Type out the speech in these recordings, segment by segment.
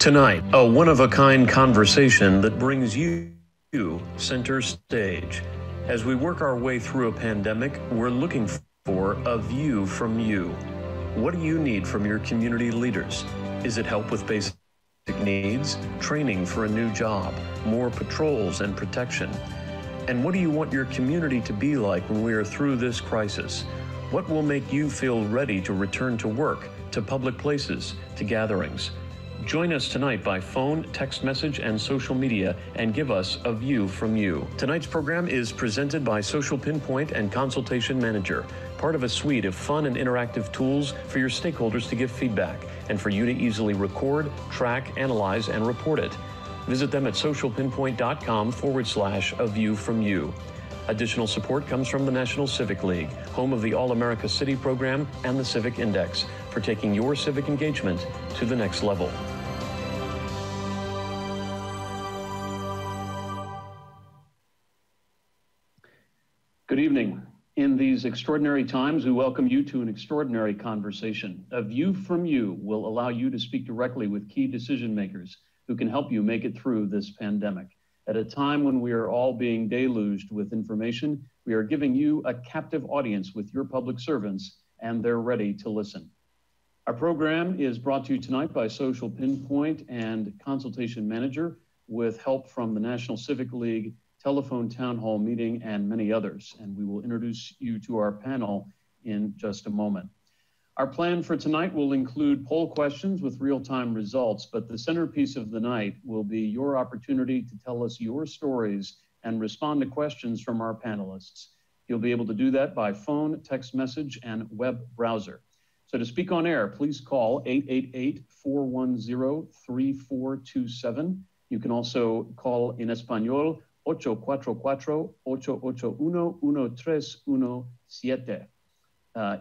Tonight, a one-of-a-kind conversation that brings you center stage. As we work our way through a pandemic, we're looking for a view from you. What do you need from your community leaders? Is it help with basic needs, training for a new job, more patrols and protection? And what do you want your community to be like when we are through this crisis? What will make you feel ready to return to work, to public places, to gatherings? Join us tonight by phone, text message, and social media and give us a view from you. Tonight's program is presented by Social Pinpoint and Consultation Manager, part of a suite of fun and interactive tools for your stakeholders to give feedback and for you to easily record, track, analyze, and report it. Visit them at socialpinpoint.com/a view from you. Additional support comes from the National Civic League, home of the All-America City program and the Civic Index, for taking your civic engagement to the next level. Good evening. In these extraordinary times, we welcome you to an extraordinary conversation. A View from You will allow you to speak directly with key decision makers who can help you make it through this pandemic. At a time when we are all being deluged with information, we are giving you a captive audience with your public servants, and they're ready to listen. Our program is brought to you tonight by Social Pinpoint and Consultation Manager, with help from the National Civic League, telephone town hall meeting, and many others. And we will introduce you to our panel in just a moment. Our plan for tonight will include poll questions with real-time results, but the centerpiece of the night will be your opportunity to tell us your stories and respond to questions from our panelists. You'll be able to do that by phone, text message, and web browser. So to speak on air, please call 888-410-3427. You can also call in Espanol 844-881-1317.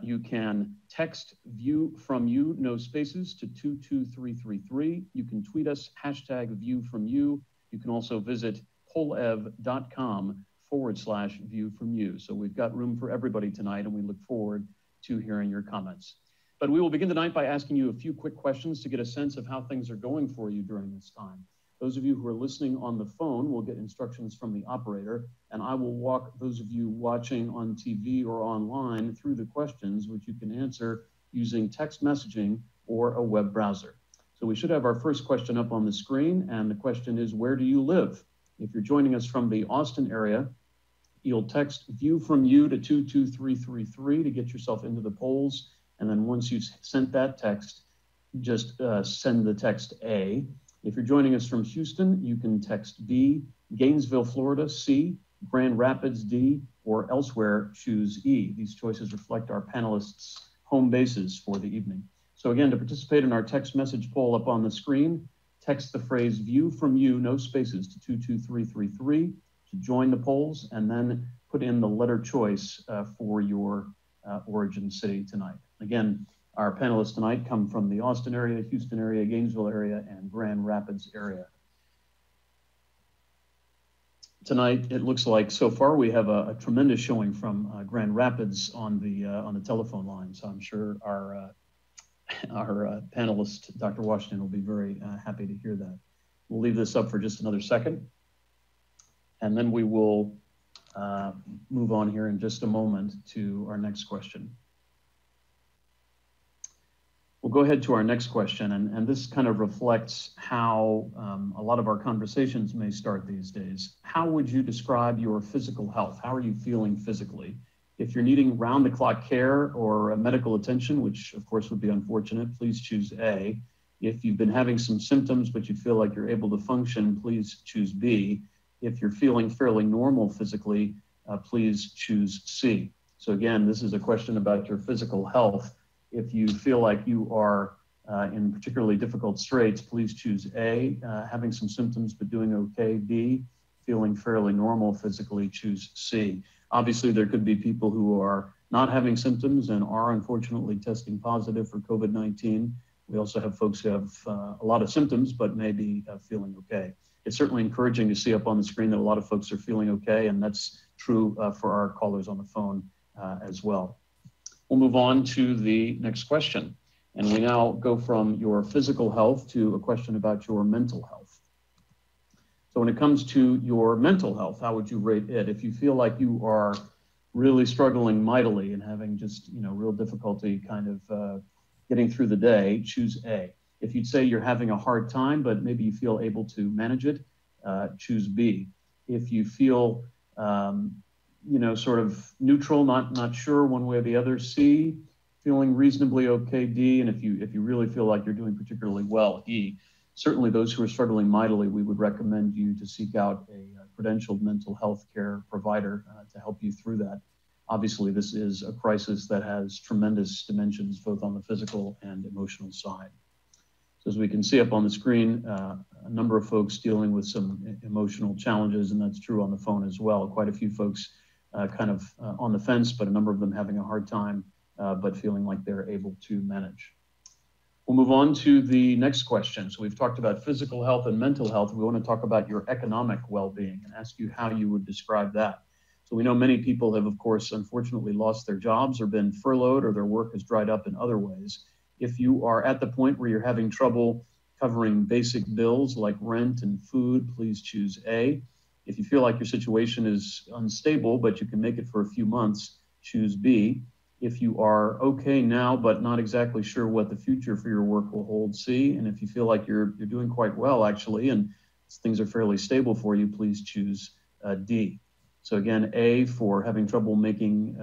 You can text View from You, no spaces, to 22333. You can tweet us, #View from You. You can also visit polev.com/View from You. So we've got room for everybody tonight, and we look forward to hearing your comments. But we will begin tonight by asking you a few quick questions to get a sense of how things are going for you during this time. Those of you who are listening on the phone will get instructions from the operator, and I will walk those of you watching on TV or online through the questions, which you can answer using text messaging or a web browser. So we should have our first question up on the screen, and the question is, where do you live? If you're joining us from the Austin area, you'll text View from You to 22333 to get yourself into the polls, and then once you've sent that text, just send the text A. If you're joining us from Houston, you can text B, Gainesville, Florida, C, Grand Rapids, D, or elsewhere, choose E. These choices reflect our panelists' home bases for the evening. So again, to participate in our text message poll up on the screen, text the phrase View from You, no spaces, to 22333 to join the polls, and then put in the letter choice for your origin city tonight. Again, our panelists tonight come from the Austin area, Houston area, Gainesville area, and Grand Rapids area. Tonight, it looks like so far we have a tremendous showing from Grand Rapids on the telephone line. So I'm sure our panelist, Dr. Washington, will be very happy to hear that. We'll leave this up for just another second, and then we will move on here in just a moment to our next question. We'll go ahead to our next question, and this kind of reflects how a lot of our conversations may start these days. How would you describe your physical health? How are you feeling physically? If you're needing round-the-clock care or medical attention, which of course would be unfortunate, please choose A. If you've been having some symptoms but you feel like you're able to function, please choose B. If you're feeling fairly normal physically, please choose C. So again, this is a question about your physical health. If you feel like you are in particularly difficult straits, please choose A, having some symptoms but doing okay. B, feeling fairly normal physically, choose C. Obviously, there could be people who are not having symptoms and are unfortunately testing positive for COVID-19. We also have folks who have a lot of symptoms but may be feeling okay. It's certainly encouraging to see up on the screen that a lot of folks are feeling okay, and that's true for our callers on the phone as well. We'll move on to the next question. And we now go from your physical health to a question about your mental health. So when it comes to your mental health, how would you rate it? If you feel like you are really struggling mightily and having just, real difficulty kind of getting through the day, choose A. If you'd say you're having a hard time, but maybe you feel able to manage it, choose B. If you feel, sort of neutral, not sure one way or the other, C. Feeling reasonably okay, D. And if you really feel like you're doing particularly well, E. Certainly those who are struggling mightily, we would recommend you to seek out a credentialed mental health care provider to help you through that. Obviously, this is a crisis that has tremendous dimensions, both on the physical and emotional side. So as we can see up on the screen, a number of folks dealing with some emotional challenges, and that's true on the phone as well. Quite a few folks kind of on the fence, but a number of them having a hard time, but feeling like they're able to manage. We'll move on to the next question. So we've talked about physical health and mental health. We want to talk about your economic well-being and ask you how you would describe that. So we know many people have, of course, unfortunately lost their jobs or been furloughed, or their work has dried up in other ways. If you are at the point where you're having trouble covering basic bills like rent and food, please choose A. If you feel like your situation is unstable, but you can make it for a few months, choose B. If you are okay now, but not exactly sure what the future for your work will hold, C. And if you feel like you're doing quite well, actually, and things are fairly stable for you, please choose D. So again, A for having trouble making,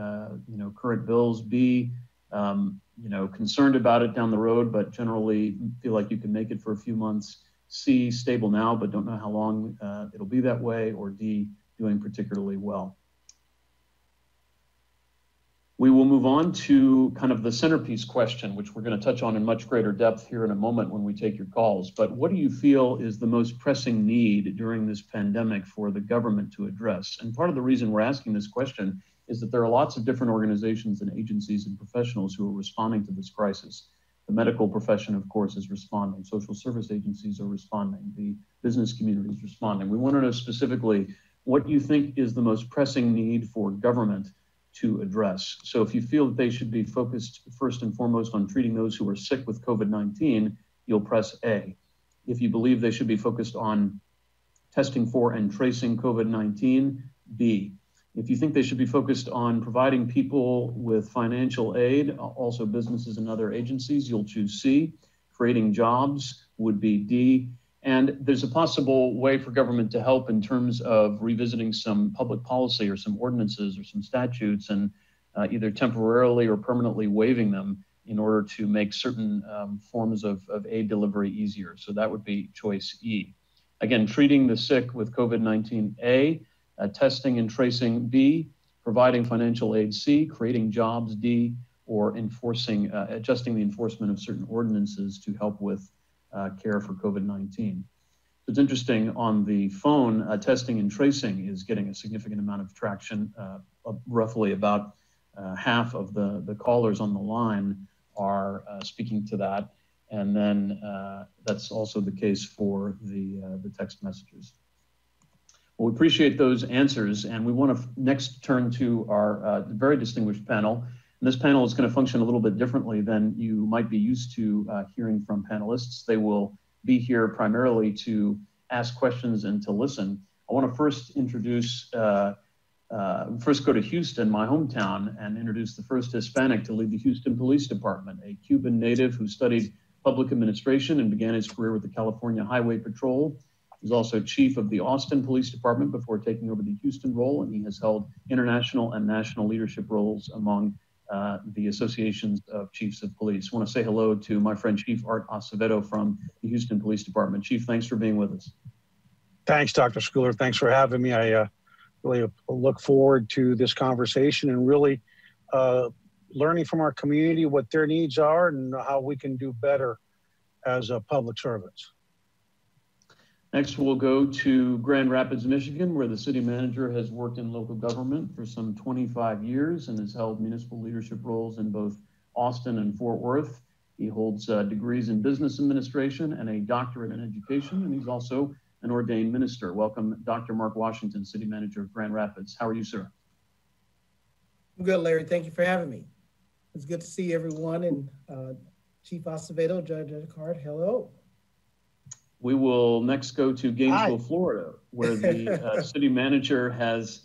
current bills. B, concerned about it down the road, but generally feel like you can make it for a few months. C, stable now, but don't know how long it'll be that way. Or D, doing particularly well. We will move on to kind of the centerpiece question, which we're going to touch on in much greater depth here in a moment when we take your calls. But what do you feel is the most pressing need during this pandemic for the government to address? And part of the reason we're asking this question is that there are lots of different organizations and agencies and professionals who are responding to this crisis. The medical profession, of course, is responding. Social service agencies are responding. The business community is responding. We want to know specifically what you think is the most pressing need for government to address. So if you feel that they should be focused first and foremost on treating those who are sick with COVID-19, you'll press A. If you believe they should be focused on testing for and tracing COVID-19, B. If you think they should be focused on providing people with financial aid, also businesses and other agencies, you'll choose C. Creating jobs would be D. And there's a possible way for government to help in terms of revisiting some public policy or some ordinances or some statutes and either temporarily or permanently waiving them in order to make certain forms of aid delivery easier. So that would be choice E. Again, treating the sick with COVID-19, A. Testing and tracing, B. Providing financial aid, C. Creating jobs, D. Or adjusting the enforcement of certain ordinances to help with care for COVID-19. It's interesting, on the phone, testing and tracing is getting a significant amount of traction. Roughly about half of the callers on the line are speaking to that. And then that's also the case for the text messages. Well, we appreciate those answers, and we want to next turn to our very distinguished panel. And this panel is going to function a little bit differently than you might be used to hearing from panelists. They will be here primarily to ask questions and to listen. I want to first go to Houston, my hometown, and introduce the first Hispanic to lead the Houston Police Department, a Cuban native who studied public administration and began his career with the California Highway Patrol. He's also chief of the Austin Police Department before taking over the Houston role, and he has held international and national leadership roles among the associations of chiefs of police. I want to say hello to my friend Chief Art Acevedo from the Houston Police Department. Chief, thanks for being with us. Thanks, Dr. Schooler. Thanks for having me. I really look forward to this conversation and really learning from our community what their needs are and how we can do better as public servants. Next, we'll go to Grand Rapids, Michigan, where the city manager has worked in local government for some 25 years and has held municipal leadership roles in both Austin and Fort Worth. He holds degrees in business administration and a doctorate in education, and he's also an ordained minister. Welcome, Dr. Mark Washington, city manager of Grand Rapids. How are you, sir? I'm good, Larry. Thank you for having me. It's good to see everyone, and Chief Acevedo, Judge Card, hello. We will next go to Gainesville, Florida, where the city manager has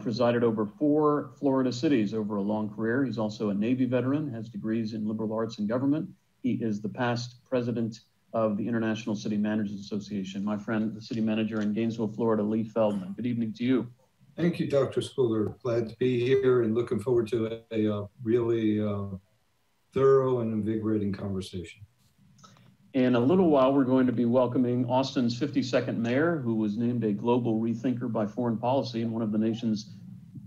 presided over 4 Florida cities over a long career. He's also a Navy veteran, has degrees in liberal arts and government. He is the past president of the International City Managers Association. My friend, the city manager in Gainesville, Florida, Lee Feldman. Good evening to you. Thank you, Dr. Schooler. Glad to be here and looking forward to a really thorough and invigorating conversation. In a little while, we're going to be welcoming Austin's 52nd mayor, who was named a global rethinker by Foreign Policy and one of the nation's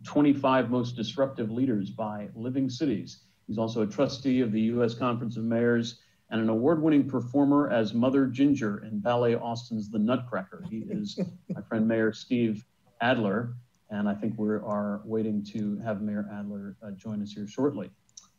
25 most disruptive leaders by Living Cities. He's also a trustee of the U.S. Conference of Mayors and an award-winning performer as Mother Ginger in Ballet Austin's The Nutcracker. He is my friend Mayor Steve Adler, and I think we are waiting to have Mayor Adler join us here shortly.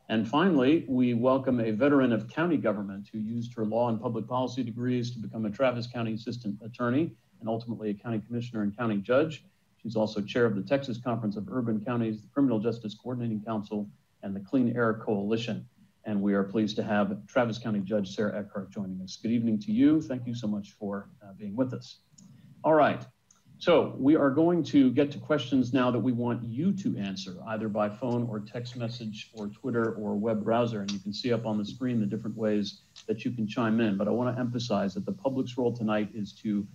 And finally, we welcome a veteran of county government who used her law and public policy degrees to become a Travis County Assistant Attorney and ultimately a county commissioner and county judge. She's also chair of the Texas Conference of Urban Counties, the Criminal Justice Coordinating Council, and the Clean Air Coalition. And we are pleased to have Travis County Judge Sarah Eckhart joining us. Good evening to you. Thank you so much for being with us. All right. So we are going to get to questions now that we want you to answer, either by phone or text message or Twitter or web browser. And you can see up on the screen the different ways that you can chime in. But I want to emphasize that the public's role tonight is to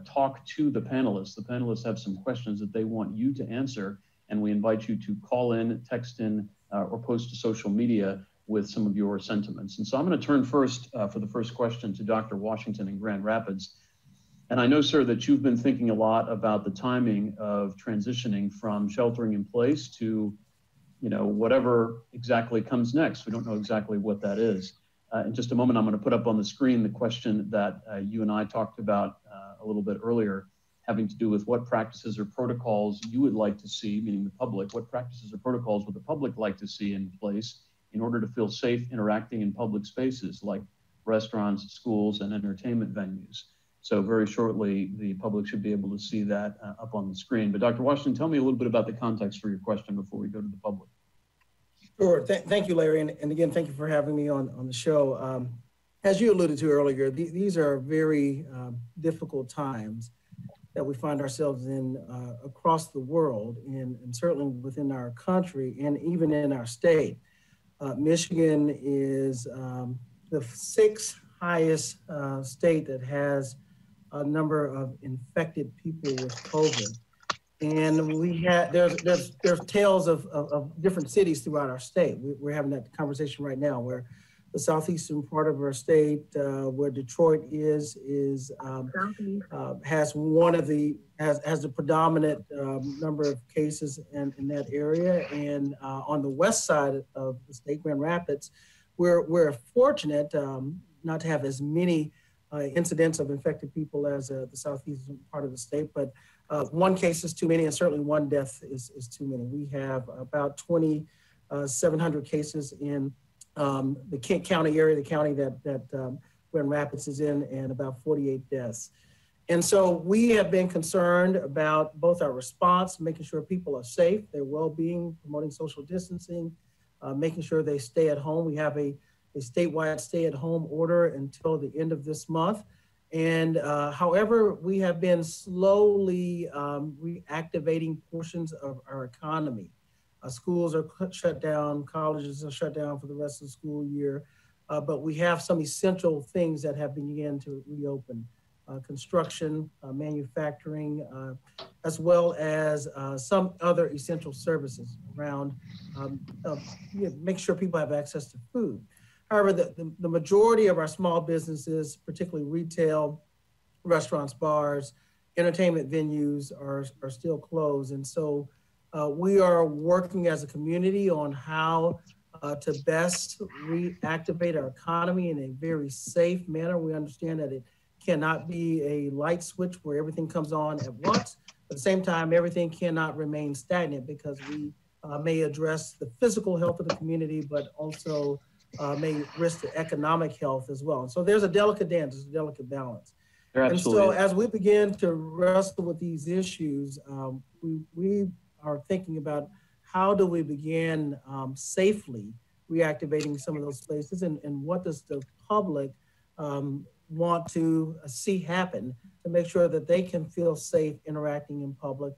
talk to the panelists. The panelists have some questions that they want you to answer, and we invite you to call in, text in, or post to social media with some of your sentiments. And so I'm going to turn first for the first question to Dr. Washington in Grand Rapids. And I know, sir, that you've been thinking a lot about the timing of transitioning from sheltering in place to, whatever exactly comes next. We don't know exactly what that is. In just a moment, I'm going to put up on the screen the question that you and I talked about a little bit earlier, having to do with what practices or protocols you would like to see, meaning the public, what practices or protocols would the public like to see in place in order to feel safe interacting in public spaces like restaurants, schools, and entertainment venues. So very shortly, the public should be able to see that up on the screen. But Dr. Washington, tell me a little bit about the context for your question before we go to the public. Sure. Thank you, Larry. And again, thank you for having me on the show. As you alluded to earlier, these are very difficult times that we find ourselves in across the world and certainly within our country and even in our state. Michigan is the 6th highest state that has a number of infected people with COVID. And there's tales of different cities throughout our state. We're having that conversation right now where the southeastern part of our state, where Detroit has the predominant number of cases in that area. And on the west side of the state, Grand Rapids, we're fortunate not to have as many incidents of infected people as the southeastern part of the state, but one case is too many, and certainly one death is too many. We have about 2,700 cases in the Kent County area, the county that Grand Rapids is in, and about 48 deaths. And so we have been concerned about both our response, making sure people are safe, their well-being, promoting social distancing, making sure they stay at home. We have a statewide stay-at-home order until the end of this month. And however, we have been slowly reactivating portions of our economy. Schools are shut down, colleges are shut down for the rest of the school year, but we have some essential things that have begun to reopen. Construction, manufacturing, as well as some other essential services around make sure people have access to food. However, the majority of our small businesses, particularly retail, restaurants, bars, entertainment venues are still closed. And so we are working as a community on how to best reactivate our economy in a very safe manner. We understand that it cannot be a light switch where everything comes on at once. At the same time, everything cannot remain stagnant because we may address the physical health of the community, but also may risk the economic health as well. And so there's a delicate dance, there's a delicate balance. And so as we begin to wrestle with these issues, we are thinking about how do we begin safely reactivating some of those spaces, and what does the public want to see happen to make sure that they can feel safe interacting in public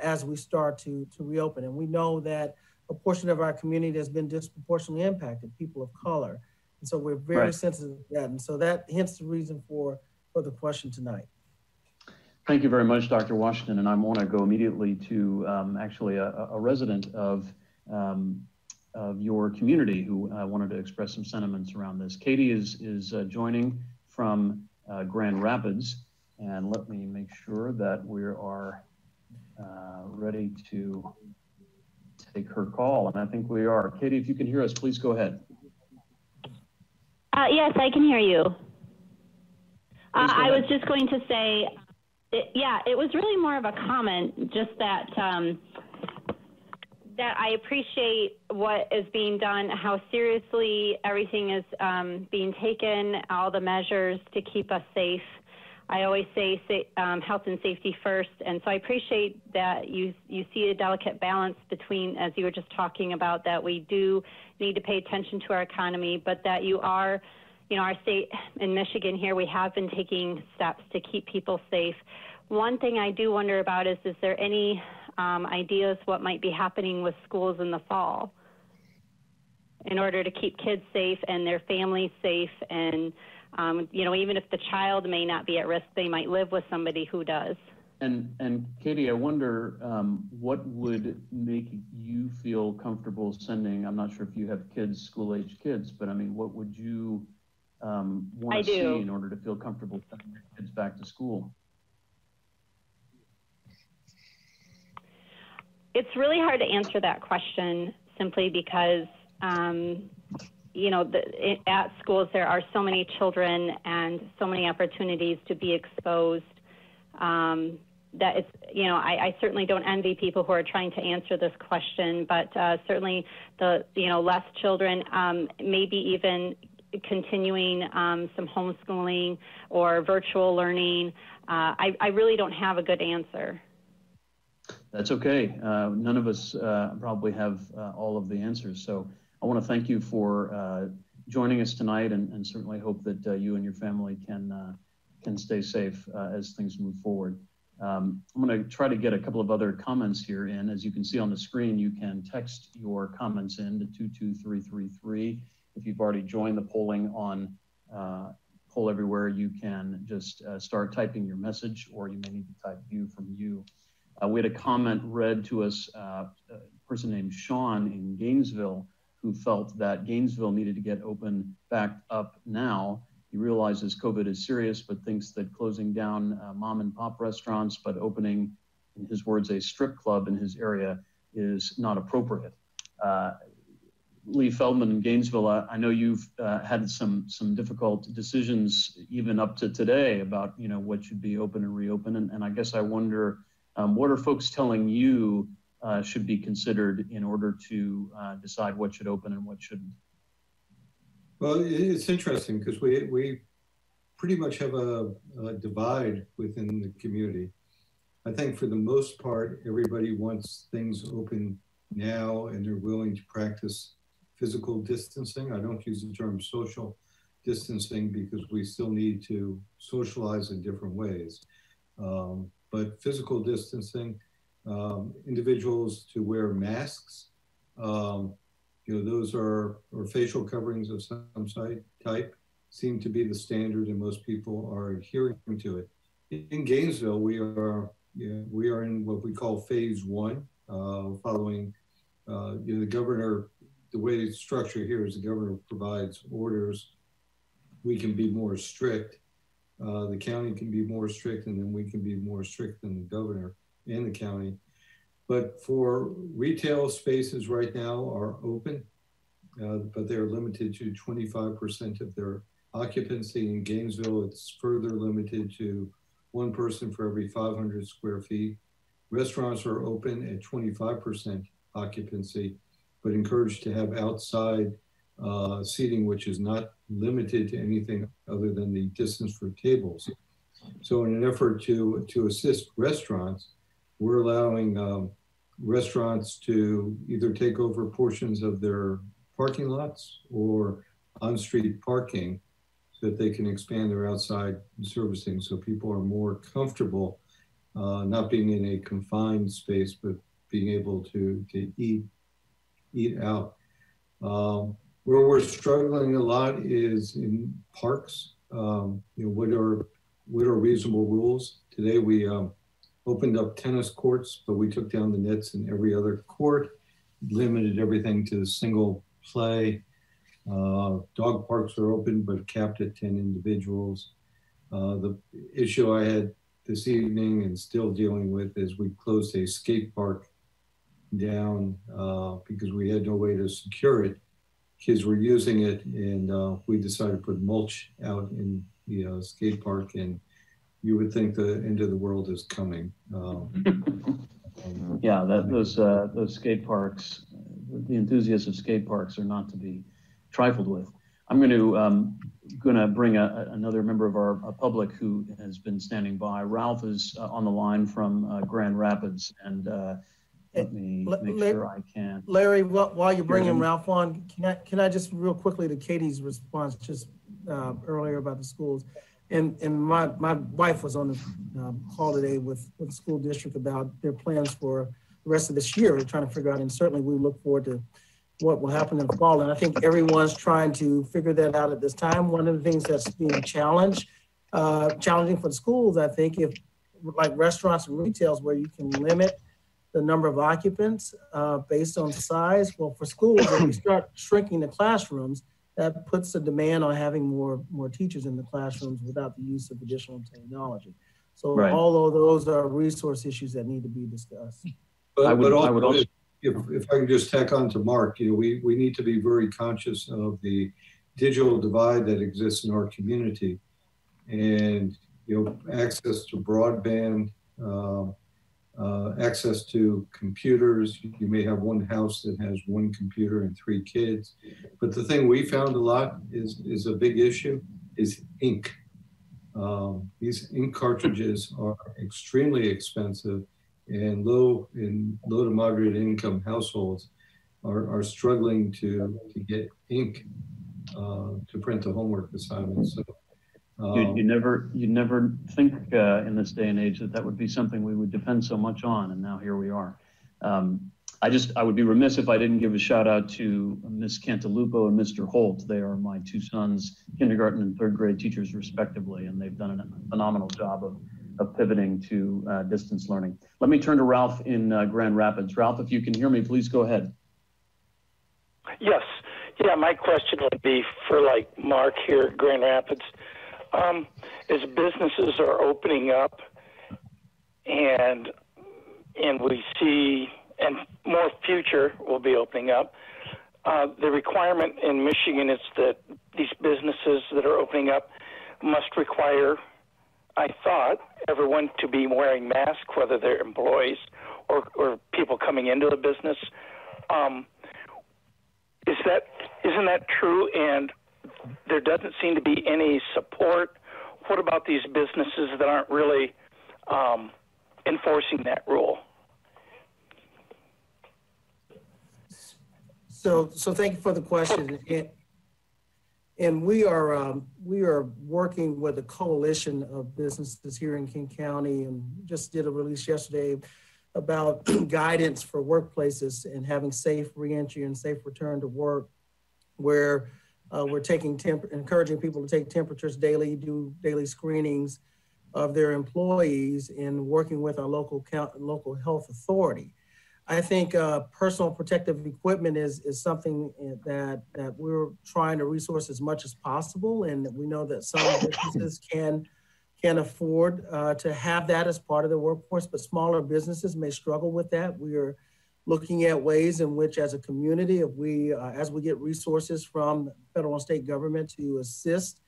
as we start to reopen. And we know that a portion of our community has been disproportionately impacted, people of color. And so we're very sensitive to that. And so that hence the reason for the question tonight. Thank you very much, Dr. Washington. And I want to go immediately to actually a resident of your community who wanted to express some sentiments around this. Katie is joining from Grand Rapids. And let me make sure that we are ready to take her call. And I think we are. Katie, if you can hear us, please go ahead. Yes, I can hear you. I was just going to say, it was really more of a comment, just that that I appreciate what is being done, how seriously everything is being taken, all the measures to keep us safe. I always say health and safety first, and so I appreciate that you see a delicate balance between, as you were just talking about, that we do need to pay attention to our economy, but that you are, our state in Michigan here, we have been taking steps to keep people safe. One thing I do wonder about is there any ideas what might be happening with schools in the fall in order to keep kids safe and their families safe, and even if the child may not be at risk, they might live with somebody who does. And Katie, I wonder what would make you feel comfortable sending, I'm not sure if you have kids, school-age kids, but I mean, what would you want to see in order to feel comfortable sending your kids back to school? It's really hard to answer that question simply because, at schools there are so many children and so many opportunities to be exposed that it's, I certainly don't envy people who are trying to answer this question, but certainly the, less children, maybe even continuing some homeschooling or virtual learning. I really don't have a good answer. That's okay. None of us probably have all of the answers. So I want to thank you for joining us tonight, and certainly hope that you and your family can stay safe as things move forward. I'm going to try to get a couple of other comments here in. As you can see on the screen, you can text your comments in to 22333. If you've already joined the polling on Poll Everywhere, you can just start typing your message, or you may need to type view from you. We had a comment read to us, a person named Sean in Gainesville, who felt that Gainesville needed to get open back up now. He realizes COVID is serious, but thinks that closing down mom and pop restaurants, but opening, in his words, a strip club in his area is not appropriate. Lee Feldman in Gainesville, I know you've had some difficult decisions even up to today about what should be open and reopen, and I guess I wonder, what are folks telling you should be considered in order to decide what should open and what shouldn't? Well, it's interesting because we pretty much have a divide within the community. I think for the most part, everybody wants things open now and they're willing to practice physical distancing. I don't use the term social distancing because we still need to socialize in different ways. But physical distancing, individuals to wear masks, those are, or facial coverings of some type, seem to be the standard, and most people are adhering to it. In Gainesville, we are in what we call phase one, following the governor. The way it's structured here is the governor provides orders. We can be more strict. The county can be more strict, and then we can be more strict than the governor and the county. But for retail spaces right now are open, but they're limited to 25% of their occupancy. In Gainesville, it's further limited to one person for every 500 square feet. Restaurants are open at 25% occupancy, but encouraged to have outside seating, which is not limited to anything other than the distance for tables. So in an effort to assist restaurants, we're allowing restaurants to either take over portions of their parking lots or on-street parking so that they can expand their outside servicing so people are more comfortable not being in a confined space, but being able to eat out. Where we're struggling a lot is in parks. What are reasonable rules? Today we opened up tennis courts, but we took down the nets in every other court, limited everything to single play. Dog parks are open, but capped at 10 individuals. The issue I had this evening and still dealing with is we closed a skate park down because we had no way to secure it. Kids were using it, and we decided to put mulch out in the skate park, and you would think the end of the world is coming. Yeah, those skate parks, the enthusiasts of skate parks are not to be trifled with. I'm going to bring another member of our public who has been standing by. Ralph is on the line from Grand Rapids, and let me make sure I can. Larry, while you're bringing Ralph on, can I just real quickly to Katie's response just earlier about the schools, and my wife was on the call today with the school district about their plans for the rest of this year. We're trying to figure out, and certainly we look forward to what will happen in the fall. And I think everyone's trying to figure that out at this time. One of the things that's being challenging for the schools, I think, if like restaurants and retails where you can limit the number of occupants based on size. Well, for schools, if you start shrinking the classrooms, that puts a demand on having more teachers in the classrooms without the use of additional technology. So right. All of those are resource issues that need to be discussed. But I would also, if I can just tack on to Mark, we need to be very conscious of the digital divide that exists in our community, and access to broadband, access to computers. You may have one house that has one computer and 3 kids, but the thing we found a lot is a big issue is ink. These ink cartridges are extremely expensive, and low to moderate income households are struggling to get ink to print the homework assignments. So, you never think in this day and age that would be something we would depend so much on, and now here we are. I would be remiss if I didn't give a shout out to Ms. Cantalupo and Mr. Holt. They are my 2 sons, kindergarten and 3rd grade teachers respectively, and they've done a phenomenal job of pivoting to distance learning. Let me turn to Ralph in Grand Rapids. Ralph, if you can hear me, please go ahead. Yes. Yeah, my question would be for like Mark here at Grand Rapids. As businesses are opening up and we see, and more future will be opening up, the requirement in Michigan is that these businesses that are opening up must require, I thought, everyone to be wearing masks, whether they're employees or people coming into the business. Isn't that true? And there doesn't seem to be any support. What about these businesses that aren't really enforcing that rule? So thank you for the question. And we are working with a coalition of businesses here in King County, and just did a release yesterday about guidance for workplaces and having safe reentry and safe return to work, where we're encouraging people to take temperatures daily, do daily screenings of their employees, and working with our local health authority. I think personal protective equipment is something that we're trying to resource as much as possible, and we know that some businesses can afford to have that as part of their workforce, but smaller businesses may struggle with that. We are looking at ways in which, as a community, if we, as we get resources from federal and state government to assist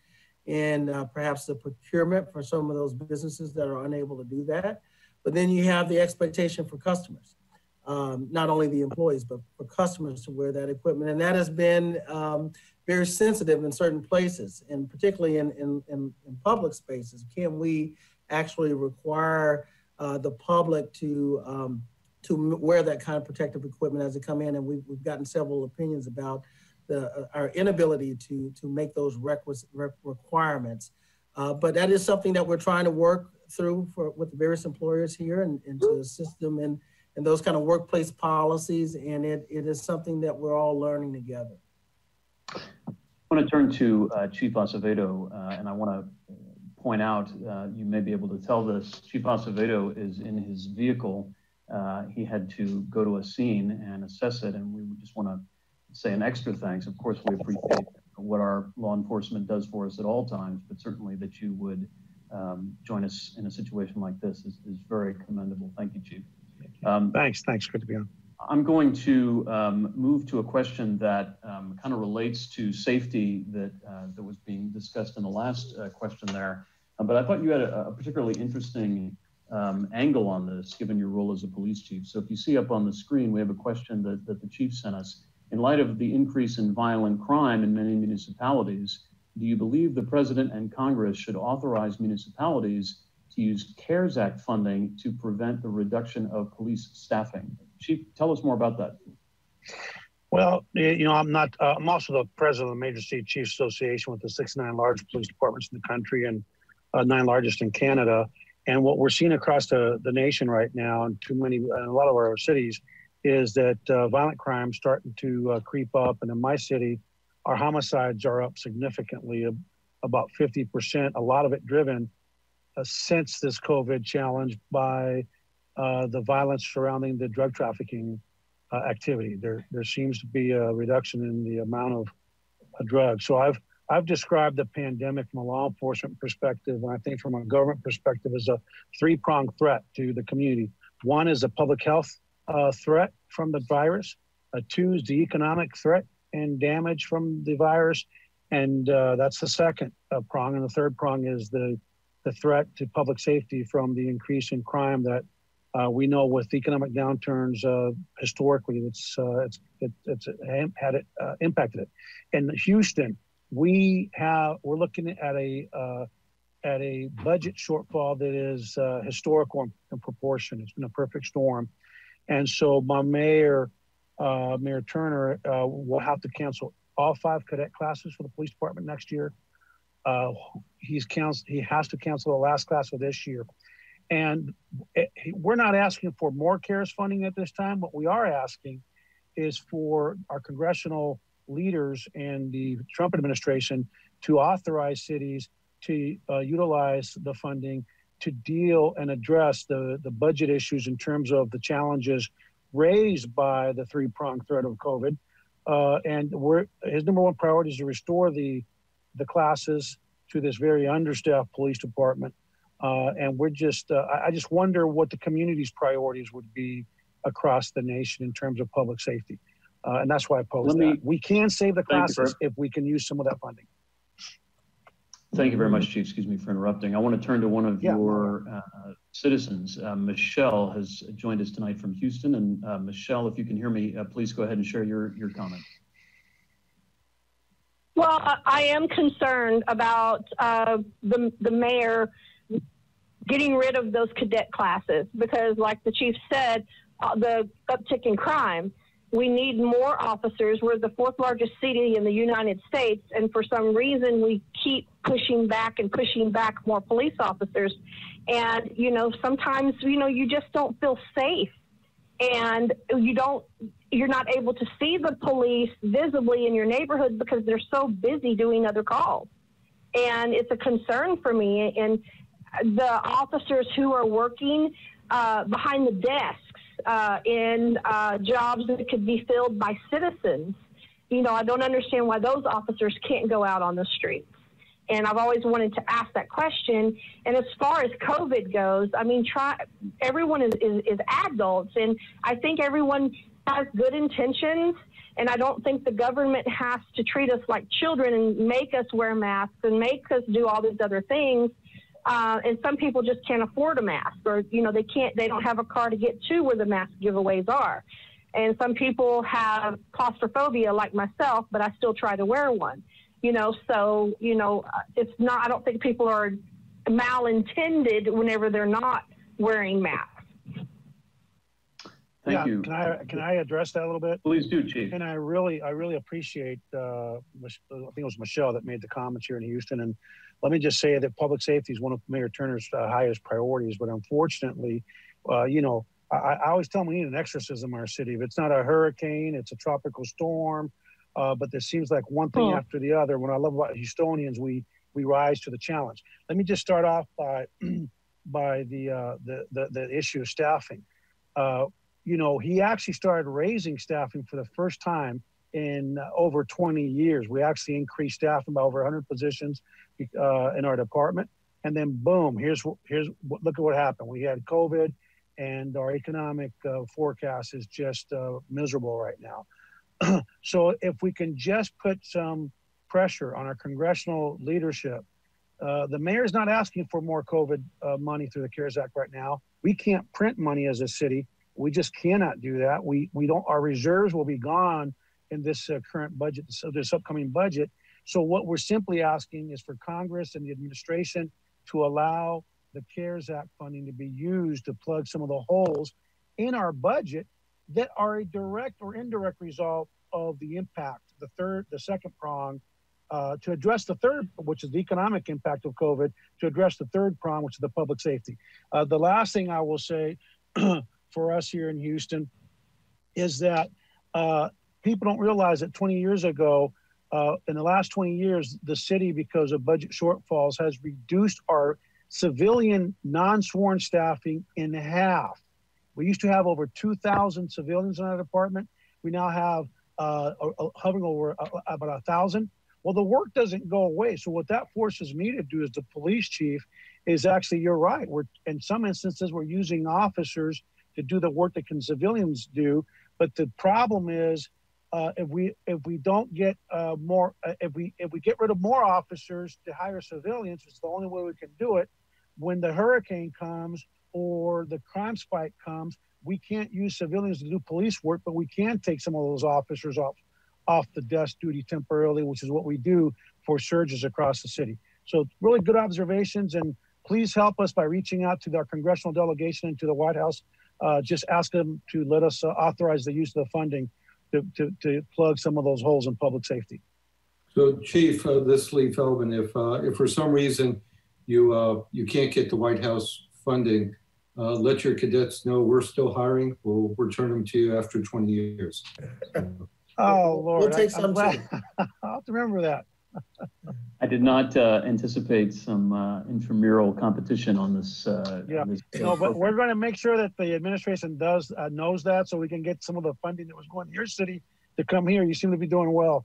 in perhaps the procurement for some of those businesses that are unable to do that. But then you have the expectation for customers, not only the employees, but for customers to wear that equipment. And that has been very sensitive in certain places, and particularly in public spaces. Can we actually require the public to wear that kind of protective equipment as they come in? And we've gotten several opinions about our inability to make those requirements. But that is something that we're trying to work through with the various employers here and to assist them in those kind of workplace policies. And it is something that we're all learning together. I want to turn to Chief Acevedo, and I want to point out, you may be able to tell this, Chief Acevedo is in his vehicle. He had to go to a scene and assess it, and we just want to say an extra thanks. Of course, we appreciate what our law enforcement does for us at all times, but certainly that you would join us in a situation like this is very commendable. Thank you, Chief. Thanks. Good to be on. I'm going to move to a question that kind of relates to safety that was being discussed in the last question there. But I thought you had a particularly interesting angle on this, given your role as a police chief. So if you see up on the screen, we have a question that the chief sent us. In light of the increase in violent crime in many municipalities, do you believe the President and Congress should authorize municipalities to use CARES Act funding to prevent the reduction of police staffing? Chief, tell us more about that. Well, I'm also the president of the Major City Chiefs Association with the 69 largest police departments in the country and 9 largest in Canada. And what we're seeing across the nation right now in a lot of our cities is that violent crime starting to creep up. And in my city, our homicides are up significantly, about 50%, a lot of it driven since this COVID challenge by the violence surrounding the drug trafficking activity. There seems to be a reduction in the amount of drugs. So I've described the pandemic from a law enforcement perspective, and I think from a government perspective, as a 3-pronged threat to the community. One is a public health threat from the virus. 2 is the economic threat and damage from the virus. And that's the second prong. And the third prong is the threat to public safety from the increase in crime that we know with economic downturns historically, it's had it impacted it. In Houston, we're looking at a budget shortfall that is historical in proportion. It's been a perfect storm, and so my mayor, Mayor Turner, will have to cancel all 5 cadet classes for the police department next year. He has to cancel the last class of this year. And we're not asking for more CARES funding at this time. What we are asking is for our congressional leaders and the Trump administration to authorize cities to utilize the funding to deal and address the budget issues in terms of the challenges raised by the 3-pronged threat of COVID. And his number 1 priority is to restore the classes to this very understaffed police department. And I just wonder what the community's priorities would be across the nation in terms of public safety. And that's why I posed that. We can save the classes if we can use some of that funding. Thank you very much, Chief. Excuse me for interrupting. I want to turn to one of your citizens. Michelle has joined us tonight from Houston. And Michelle, if you can hear me, please go ahead and share your comment. Well, I am concerned about the mayor getting rid of those cadet classes because, like the chief said, the uptick in crime. We need more officers. We're the 4th largest city in the United States, and for some reason we keep pushing back more police officers. And, sometimes, you just don't feel safe, and you're not able to see the police visibly in your neighborhood because they're so busy doing other calls. And it's a concern for me. And the officers who are working behind the desks in jobs that could be filled by citizens, I don't understand why those officers can't go out on the streets. And I've always wanted to ask that question. And as far as COVID goes, I mean, everyone is adults, and I think everyone has good intentions. And I don't think the government has to treat us like children and make us wear masks and make us do all these other things. And some people just can't afford a mask, or, they don't have a car to get to where the mask giveaways are. And some people have claustrophobia like myself, but I still try to wear one, so, it's not, I don't think people are malintended whenever they're not wearing masks. Thank you. Can I address that a little bit? Please do, Chief. And I really appreciate, I think it was Michelle that made the comments here in Houston. And let me just say that public safety is one of Mayor Turner's highest priorities. But unfortunately, you know, I always tell them we need an exorcism in our city. If it's not a hurricane, it's a tropical storm. But there seems like one thing after the other. What I love about Houstonians, we rise to the challenge. Let me just start off by the issue of staffing. You know, he actually started raising staffing for the first time in over 20 years. We actually increased staffing by over 100 positions in our department. And then boom, look at what happened. We had COVID and our economic forecast is just miserable right now. So if we can just put some pressure on our congressional leadership, the mayor's not asking for more COVID money through the CARES Act right now. We can't print money as a city. We just cannot do that. We don't. Our reserves will be gone in this current budget, so this upcoming budget. So what we're simply asking is for Congress and the administration to allow the CARES Act funding to be used to plug some of the holes in our budget that are a direct or indirect result of the impact, the second prong, to address the third, which is the economic impact of COVID, to address the third prong, which is the public safety. The last thing I will say for us here in Houston is that people don't realize that 20 years ago, in the last 20 years, the city, because of budget shortfalls, has reduced our civilian non-sworn staffing in half. We used to have over 2,000 civilians in our department. We now have hovering over about 1,000. Well, the work doesn't go away. So what that forces me to do as the police chief is actually, you're right. In some instances, we're using officers to do the work that civilians do. But the problem is, if we don't get if we get rid of more officers to hire civilians, it's the only way we can do it. When the hurricane comes or the crime spike comes, we can't use civilians to do police work, but we can take some of those officers off the desk duty temporarily, which is what we do for surges across the city. So really good observations, and please help us by reaching out to our congressional delegation and to the White House. Just ask them to let us authorize the use of the funding to plug some of those holes in public safety. So Chief, this is Lee Feldman, if for some reason you can't get the White House funding, let your cadets know we're still hiring. We'll return them to you after 20 years. Oh, Lord. We'll take some too. I'll have to remember that. I did not anticipate some intramural competition on this. No, but we're going to make sure that the administration knows that, so we can get some of the funding that was going to your city to come here. You seem to be doing well.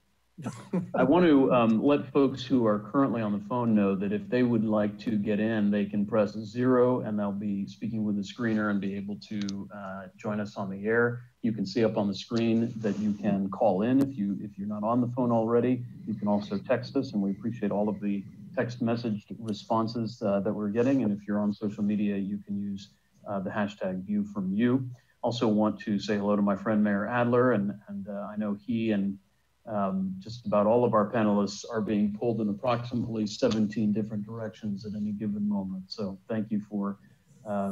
I want to let folks who are currently on the phone know that if they would like to get in, they can press 0 and they'll be speaking with the screener and be able to join us on the air. You can see up on the screen that you can call in if you're not on the phone already. You can also text us, and we appreciate all of the text message responses that we're getting. And if you're on social media, you can use the hashtag #ViewFromYou. Also want to say hello to my friend Mayor Adler, and I know he and just about all of our panelists are being pulled in approximately 17 different directions at any given moment. So thank you for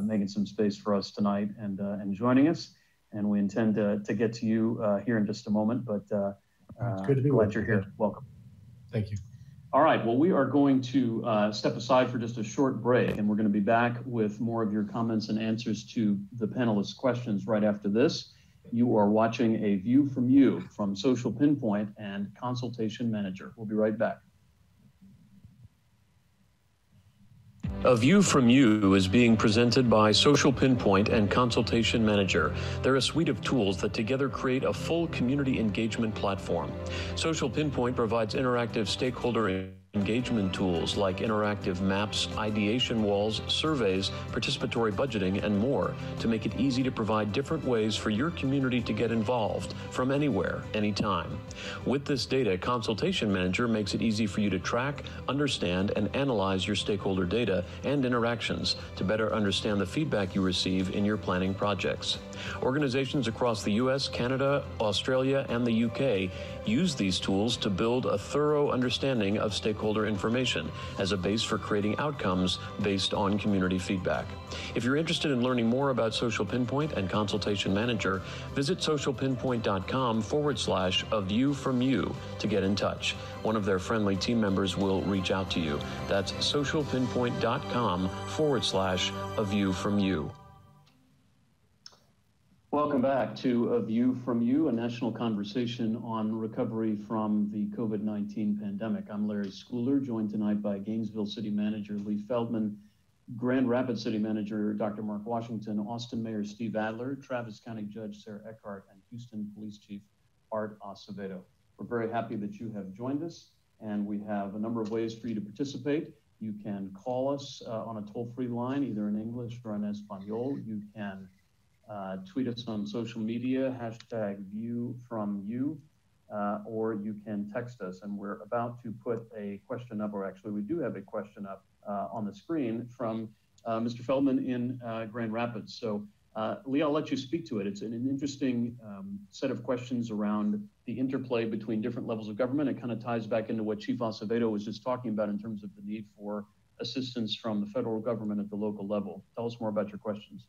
making some space for us tonight and joining us. And we intend to get to you here in just a moment, but it's good to be glad you're here. Welcome. Thank you. All right, well, we are going to step aside for just a short break, and we're going to be back with more of your comments and answers to the panelists' questions right after this. You are watching A View from You from Social Pinpoint and Consultation Manager. We'll be right back. A View from You is being presented by Social Pinpoint and Consultation Manager. They're a suite of tools that together create a full community engagement platform. Social Pinpoint provides interactive stakeholder engagement tools like interactive maps, ideation walls, surveys, participatory budgeting, and more to make it easy to provide different ways for your community to get involved from anywhere, anytime. With this data, Consultation Manager makes it easy for you to track, understand, and analyze your stakeholder data and interactions to better understand the feedback you receive in your planning projects. Organizations across the US, Canada, Australia, and the UK use these tools to build a thorough understanding of stakeholder stakeholder information as a base for creating outcomes based on community feedback. If you're interested in learning more about Social Pinpoint and Consultation Manager, visit socialpinpoint.com/a view from you to get in touch. One of their friendly team members will reach out to you. That's socialpinpoint.com/a view from you. Welcome back to A View From You, a national conversation on recovery from the COVID-19 pandemic. I'm Larry Schooler, joined tonight by Gainesville City Manager Lee Feldman, Grand Rapids City Manager Dr. Mark Washington, Austin Mayor Steve Adler, Travis County Judge Sarah Eckhart, and Houston Police Chief Art Acevedo. We're very happy that you have joined us, and we have a number of ways for you to participate. You can call us on a toll-free line, either in English or in Espanol. You can tweet us on social media, #ViewFromYou, or you can text us. And we're about to put a question up, or actually we do have a question up on the screen from Mr. Feldman in Grand Rapids. So Lee, I'll let you speak to it. It's an interesting set of questions around the interplay between different levels of government. It kind of ties back into what Chief Acevedo was just talking about in terms of the need for assistance from the federal government at the local level. Tell us more about your questions.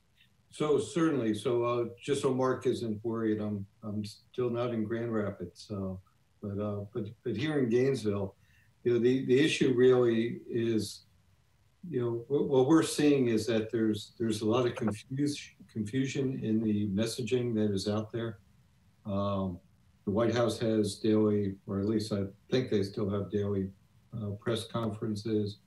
So certainly. So just so Mark isn't worried, I'm still not in Grand Rapids. But here in Gainesville, the issue really is, what we're seeing is that there's a lot of confusion in the messaging that is out there. The White House has daily, or at least I think they still have daily press conferences.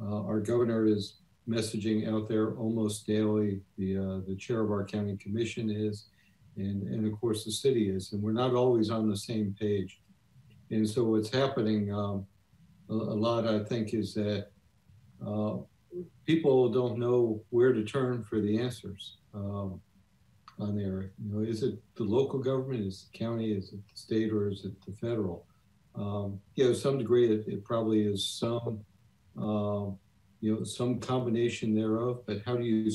Our governor is messaging out there almost daily. The chair of our county commission is, and of course the city is, and we're not always on the same page. And so what's happening a lot, I think, is that people don't know where to turn for the answers on there. Is it the local government, is it the county, is it the state, or is it the federal? To some degree, it probably is some combination thereof, but how do you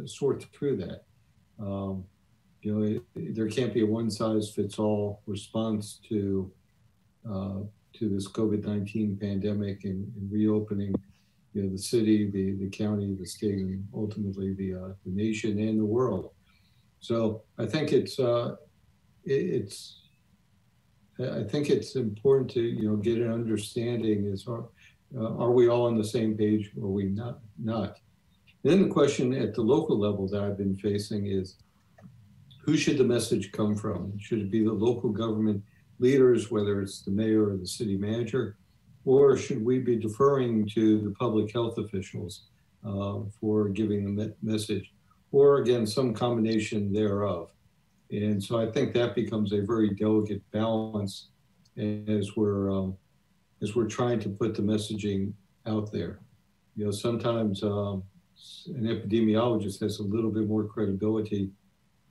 sort through that? There can't be a one-size-fits-all response to this COVID-19 pandemic and reopening, the city, the county, the state, and ultimately the nation and the world. So I think it's important to get an understanding is. Are we all on the same page, or are we not? Then the question at the local level that I've been facing is, who should the message come from? Should it be the local government leaders, whether it's the mayor or the city manager, or should we be deferring to the public health officials for giving the message, or again, some combination thereof? And so I think that becomes a very delicate balance as we're trying to put the messaging out there. Sometimes an epidemiologist has a little bit more credibility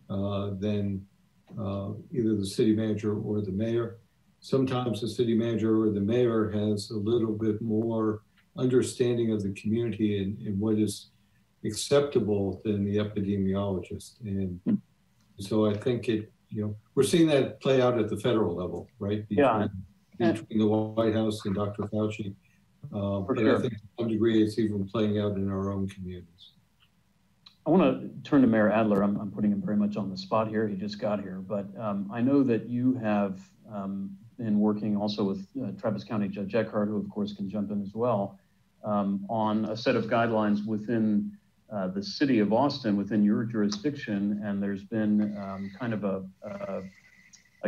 than either the city manager or the mayor. Sometimes the city manager or the mayor has a little bit more understanding of the community and what is acceptable than the epidemiologist. And so I think we're seeing that play out at the federal level, right? Between the White House and Dr. Fauci. But sure. I think to some degree it's even playing out in our own communities. I want to turn to Mayor Adler. I'm putting him very much on the spot here. He just got here. But I know that you have been working also with Travis County Judge Eckhart, who of course can jump in as well, on a set of guidelines within the city of Austin, within your jurisdiction. And there's been kind of a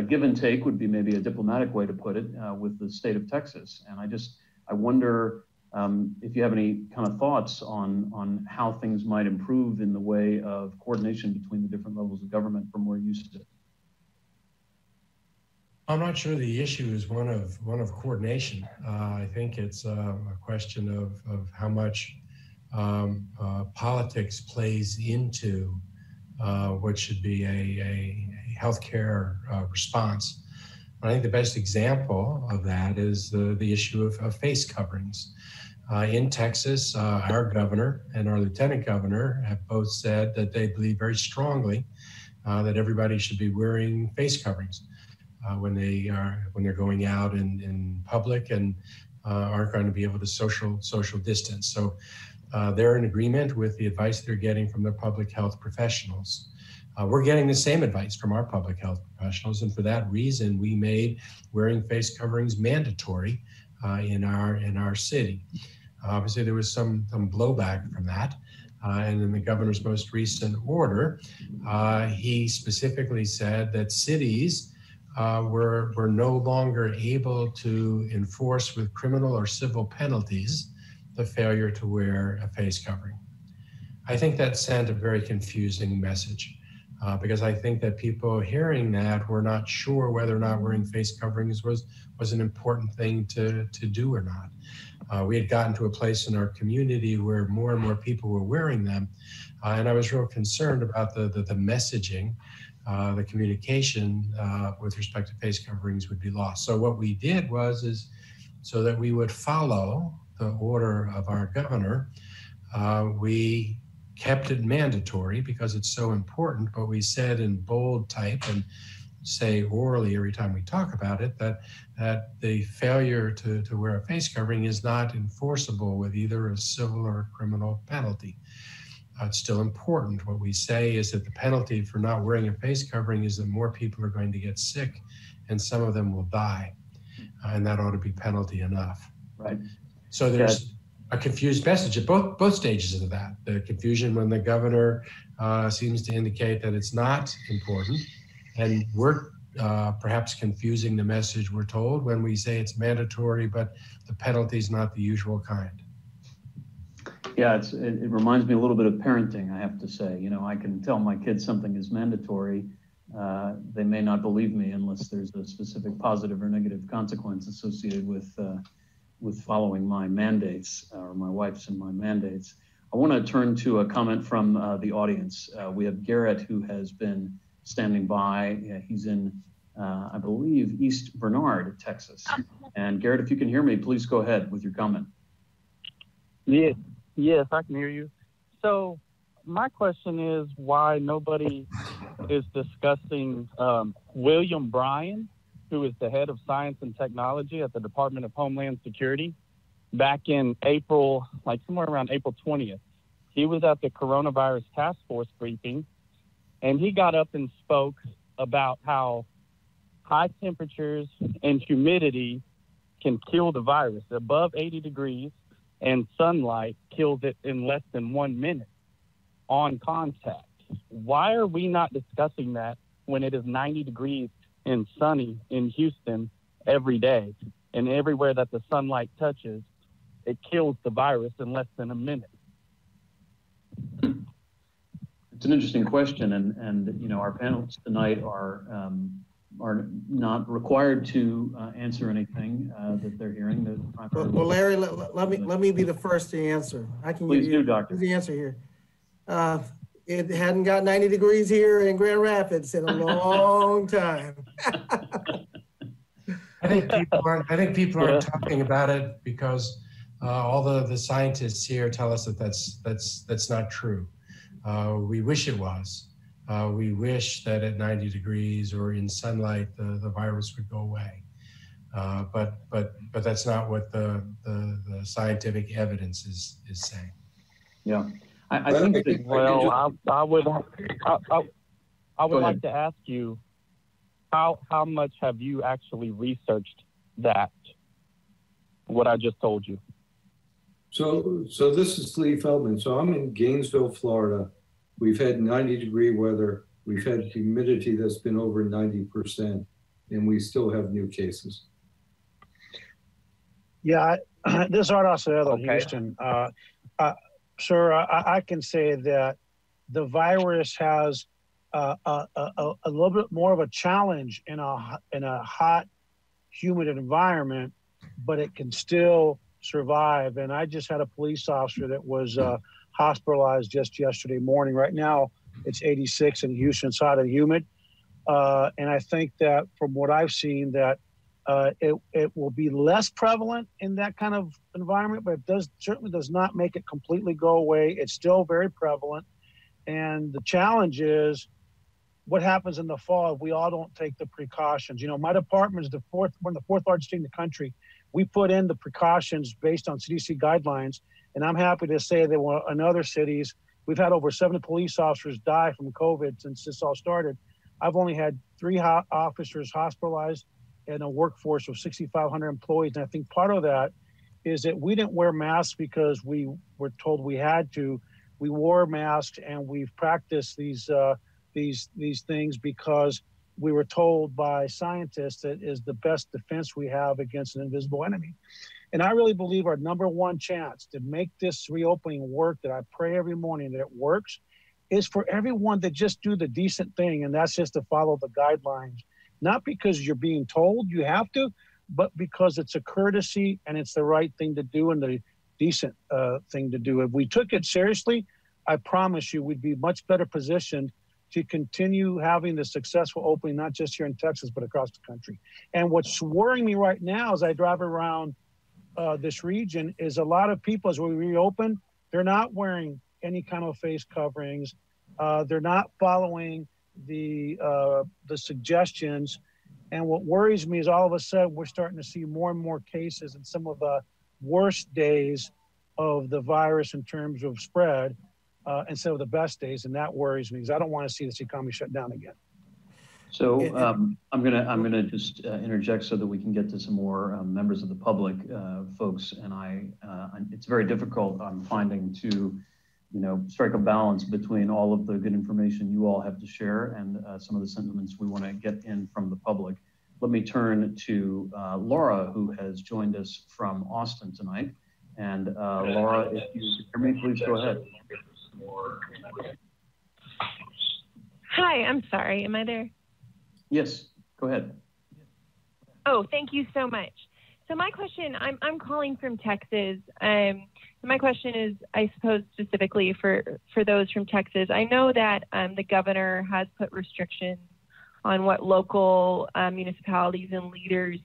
give and take would be maybe a diplomatic way to put it with the state of Texas. And I wonder if you have any kind of thoughts on how things might improve in the way of coordination between the different levels of government from where you sit. I'm not sure the issue is one of coordination. I think it's a question of how much politics plays into what should be a healthcare response. I think the best example of that is the issue of face coverings. In Texas, our governor and our lieutenant governor have both said that they believe very strongly that everybody should be wearing face coverings when they're going out in public, and aren't going to be able to social distance. So they're in agreement with the advice they're getting from their public health professionals. We're getting the same advice from our public health professionals, and for that reason, we made wearing face coverings mandatory in our city. Obviously, there was some blowback from that, and in the governor's most recent order, he specifically said that cities were no longer able to enforce with criminal or civil penalties the failure to wear a face covering. I think that sent a very confusing message. Because I think that people hearing that were not sure whether or not wearing face coverings was an important thing to do or not. We had gotten to a place in our community where more and more people were wearing them, and I was real concerned about the messaging, the communication with respect to face coverings would be lost. So what we did is so that we would follow the order of our governor, we kept it mandatory because it's so important, but we said in bold type and say orally every time we talk about it that the failure to wear a face covering is not enforceable with either a civil or a criminal penalty. It's still important. What we say is that the penalty for not wearing a face covering is that more people are going to get sick and some of them will die, and that ought to be penalty enough. Right. So there's a confused message at both stages of that. The confusion when the governor seems to indicate that it's not important, and we're perhaps confusing the message we're told when we say it's mandatory, but the penalty is not the usual kind. Yeah, it reminds me a little bit of parenting, I have to say. You know, I can tell my kids something is mandatory. They may not believe me unless there's a specific positive or negative consequence associated with following my mandates, or my wife's and my mandates. I want to turn to a comment from the audience. We have Garrett, who has been standing by. He's in, I believe, East Bernard, Texas. And Garrett, if you can hear me, please go ahead with your comment. Yes, I can hear you. So my question is why nobody is discussing William Bryan, who is the head of science and technology at the Department of Homeland Security, back in April, like somewhere around April 20th. He was at the coronavirus task force briefing, and he got up and spoke about how high temperatures and humidity can kill the virus. Above 80 degrees and sunlight kills it in less than 1 minute on contact. Why are we not discussing that when it is 90 degrees and sunny in Houston every day, and everywhere that the sunlight touches, it kills the virus in less than a minute? It's an interesting question, and you know, our panelists tonight are not required to answer anything that they're hearing. Well, Larry, let me be the first to answer. I can Please give you do, Doctor. the answer here. It hadn't got 90 degrees here in Grand Rapids in a long time. I think people aren't talking about it because all the scientists here tell us that that's not true. We wish it was. We wish that at 90 degrees or in sunlight the virus would go away, but that's not what the scientific evidence is saying. Yeah. I think that, well, I would like to ask you, how much have you actually researched that, what I just told you? So this is Lee Feldman. So I'm in Gainesville, Florida. We've had 90-degree weather. We've had humidity that's been over 90%, and we still have new cases. Yeah, this is Art Acevedo, Houston. Sir, I can say that the virus has a little bit more of a challenge in a hot, humid environment, but it can still survive. And I just had a police officer that was hospitalized just yesterday morning. Right now, it's 86 in Houston, it's hot and humid. And I think that from what I've seen, that it will be less prevalent in that kind of environment, but it certainly does not make it completely go away. It's still very prevalent. And the challenge is what happens in the fall if we all don't take the precautions. You know, my department is one of the fourth largest state in the country. we put in the precautions based on CDC guidelines. And I'm happy to say that in other cities, we've had over 70 police officers die from COVID since this all started. I've only had 3 officers hospitalized in a workforce of 6,500 employees. And I think part of that is that we didn't wear masks because we were told we had to. We wore masks, and we've practiced these things because we were told by scientists that is the best defense we have against an invisible enemy. And I really believe our number one chance to make this reopening work, that I pray every morning that it works, is for everyone to just do the decent thing, and that's just to follow the guidelines. Not because you're being told you have to, but because it's a courtesy and it's the right thing to do and the decent thing to do. If we took it seriously, I promise you we'd be much better positioned to continue having the successful opening, not just here in Texas, but across the country. And what's worrying me right now as I drive around this region is a lot of people, as we reopen, they're not wearing any kind of face coverings. They're not following the suggestions. And what worries me is all of a sudden we're starting to see more and more cases in some of the worst days of the virus in terms of spread instead of the best days. And that worries me because I don't want to see this economy shut down again. So I'm gonna just interject so that we can get to some more members of the public, folks. And it's very difficult, I'm finding, to strike a balance between all of the good information you all have to share and some of the sentiments we want to get in from the public. Let me turn to Laura, who has joined us from Austin tonight. And Laura, if you hear me, please go ahead. Hi, I'm sorry. Am I there? Yes, go ahead. Oh, thank you so much. So my question, I'm calling from Texas. My question is, I suppose, specifically for those from Texas. I know that the governor has put restrictions on what local municipalities and leaders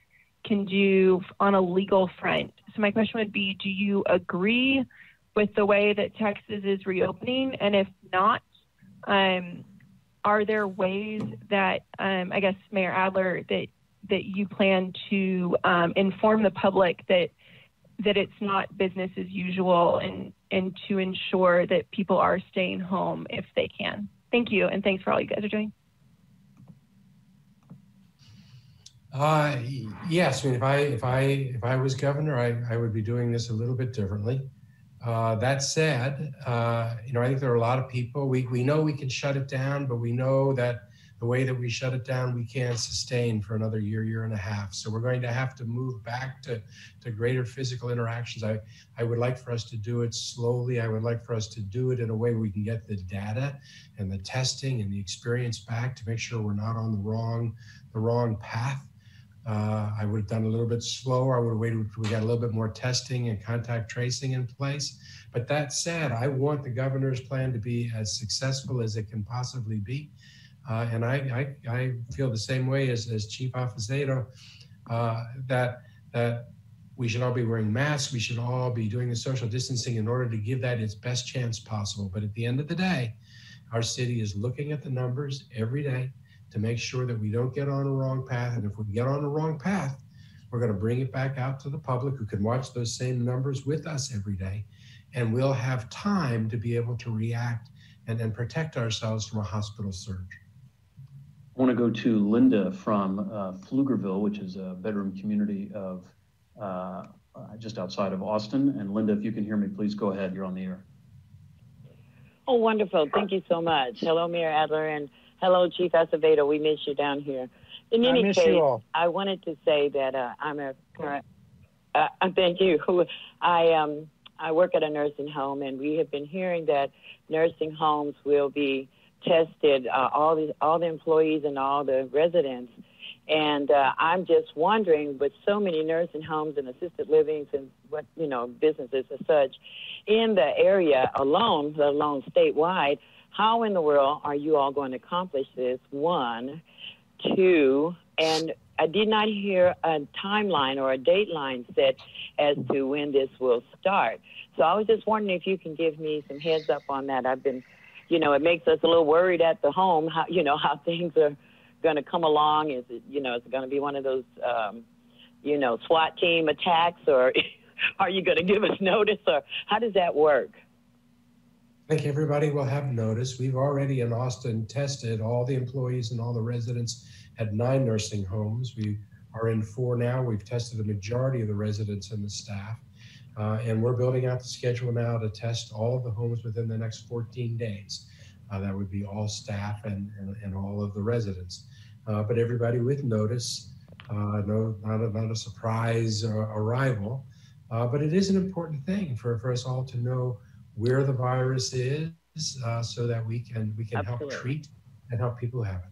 can do on a legal front. So my question would be, do you agree with the way that Texas is reopening? And if not, are there ways that, I guess, Mayor Adler, that you plan to inform the public that it's not business as usual and to ensure that people are staying home if they can? Thank you, and thanks for all you guys are doing. Yes, I mean, if I was governor, I would be doing this a little bit differently. That said, I think there are a lot of people, we know we can shut it down, but we know that the way that we shut it down, we can't sustain for another year and a half. So we're going to have to move back to greater physical interactions. I would like for us to do it slowly. I would like for us to do it in a way where we can get the data and the testing and the experience back to make sure we're not on the wrong path. I would have done a little bit slower. I would have waited until we got a little bit more testing and contact tracing in place. But that said, I want the governor's plan to be as successful as it can possibly be. And I feel the same way as Chief Acevedo, that we should all be wearing masks. We should all be doing the social distancing in order to give that its best chance possible. But at the end of the day, our city is looking at the numbers every day to make sure that we don't get on a wrong path. And if we get on a wrong path, we're going to bring it back out to the public who can watch those same numbers with us every day. And we'll have time to be able to react and protect ourselves from a hospital surge. I want to go to Linda from Pflugerville, which is a bedroom community of just outside of Austin. And Linda, if you can hear me, please go ahead. You're on the air. Oh, wonderful. Thank you so much. Hello, Mayor Adler, and hello, Chief Acevedo. We miss you down here. In any case, I wanted to say that I'm a current, thank you. I work at a nursing home, and we have been hearing that nursing homes will be tested, all the employees and all the residents. And I'm just wondering, with so many nursing homes and assisted livings and businesses as such in the area alone, let alone statewide, how in the world are you all going to accomplish this? 1, 2, and I did not hear a timeline or a dateline set as to when this will start. So I was just wondering if you can give me some heads up on that. I've been, it makes us a little worried at the home, how things are going to come along. Is it, is it going to be one of those, SWAT team attacks, or are you going to give us notice, or how does that work? I think everybody will have notice. We've already in Austin tested all the employees and all the residents at 9 nursing homes. We are in 4 now. We've tested the majority of the residents and the staff. And we're building out the schedule now to test all of the homes within the next 14 days. That would be all staff and all of the residents. But everybody with notice, not a surprise arrival, but it is an important thing for us all to know where the virus is, so that we can help treat and help people who have it.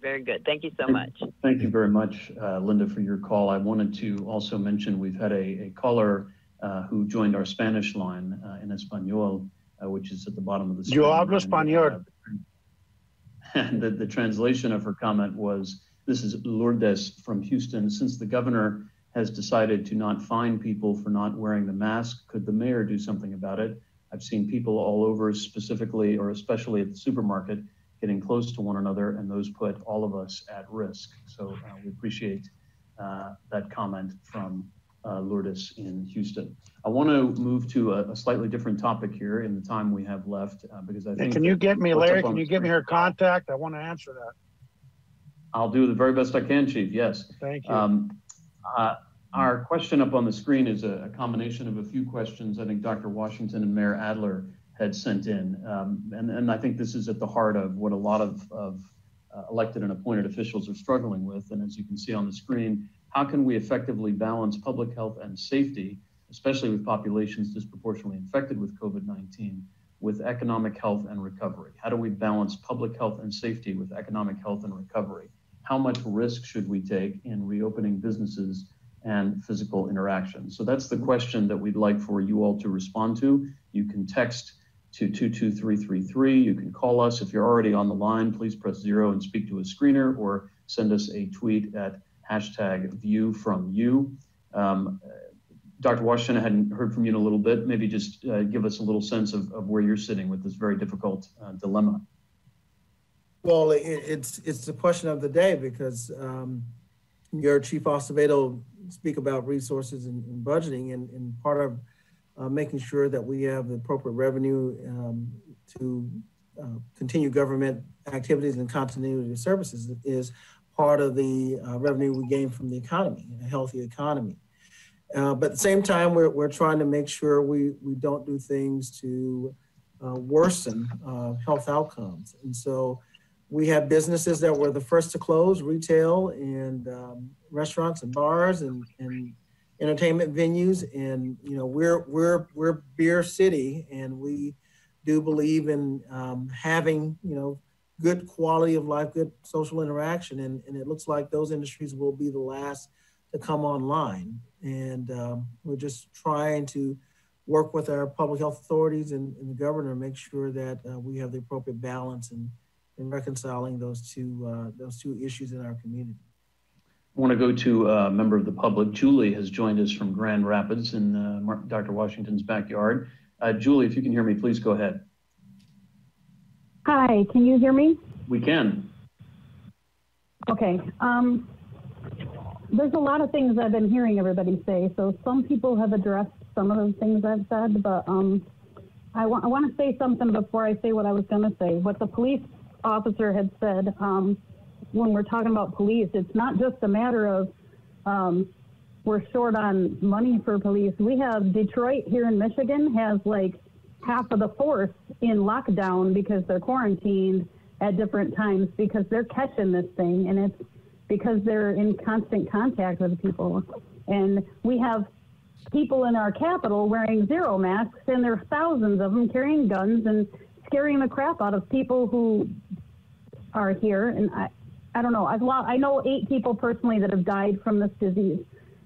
Very good. Thank you so much. Thank you very much, Linda, for your call. I wanted to also mention we've had a caller who joined our Spanish line in Espanol, which is at the bottom of the screen. Yo hablo español. And the translation of her comment was, this is Lourdes from Houston. Since the governor has decided to not fine people for not wearing the mask, could the mayor do something about it? I've seen people all over, specifically or especially at the supermarket, getting close to one another, and those put all of us at risk. So we appreciate that comment from Lourdes in Houston. I want to move to a slightly different topic here in the time we have left, because I think— Can you get me, Larry, can you give me her contact? I want to answer that. I'll do the very best I can, Chief, yes. Thank you. Our question up on the screen is a combination of a few questions I think Dr. Washington and Mayor Adler had sent in. And I think this is at the heart of what a lot of elected and appointed officials are struggling with. And as you can see on the screen, how can we effectively balance public health and safety, especially with populations disproportionately infected with COVID-19, with economic health and recovery? How do we balance public health and safety with economic health and recovery? How much risk should we take in reopening businesses and physical interaction? So that's the question that we'd like for you all to respond to. You can text to 22333. You can call us. If you're already on the line, please press 0 and speak to a screener, or send us a tweet at #ViewFromYou. Dr. Washington, I hadn't heard from you in a little bit. Maybe just give us a little sense of where you're sitting with this very difficult dilemma. Well, it's the question of the day, because your Chief Acevedo speak about resources and budgeting, and part of making sure that we have the appropriate revenue to continue government activities and continuity of services is part of the revenue we gain from the economy, a healthy economy. But at the same time, we're trying to make sure we don't do things to worsen health outcomes. And so we have businesses that were the first to close, retail and restaurants and bars and entertainment venues. And we're Beer City, and we do believe in having good quality of life, good social interaction, and it looks like those industries will be the last to come online. And we're just trying to work with our public health authorities and the governor to make sure that we have the appropriate balance in reconciling those two issues in our community. I want to go to a member of the public. Julie has joined us from Grand Rapids in Dr. Washington's backyard. Julie, if you can hear me, please go ahead. Hi, can you hear me? We can. Okay. There's a lot of things I've been hearing everybody say. So some people have addressed some of the things I've said, but I want to say something before I say what I was going to say. What the police officer had said, when we're talking about police, it's not just a matter of we're short on money for police. We have Detroit here in Michigan has like half of the force in lockdown because they're quarantined at different times because they're catching this thing, and it's because they're in constant contact with people. And we have people in our capital wearing 0 masks, and there are thousands of them carrying guns and scaring the crap out of people who are here. And I don't know, I know 8 people personally that have died from this disease.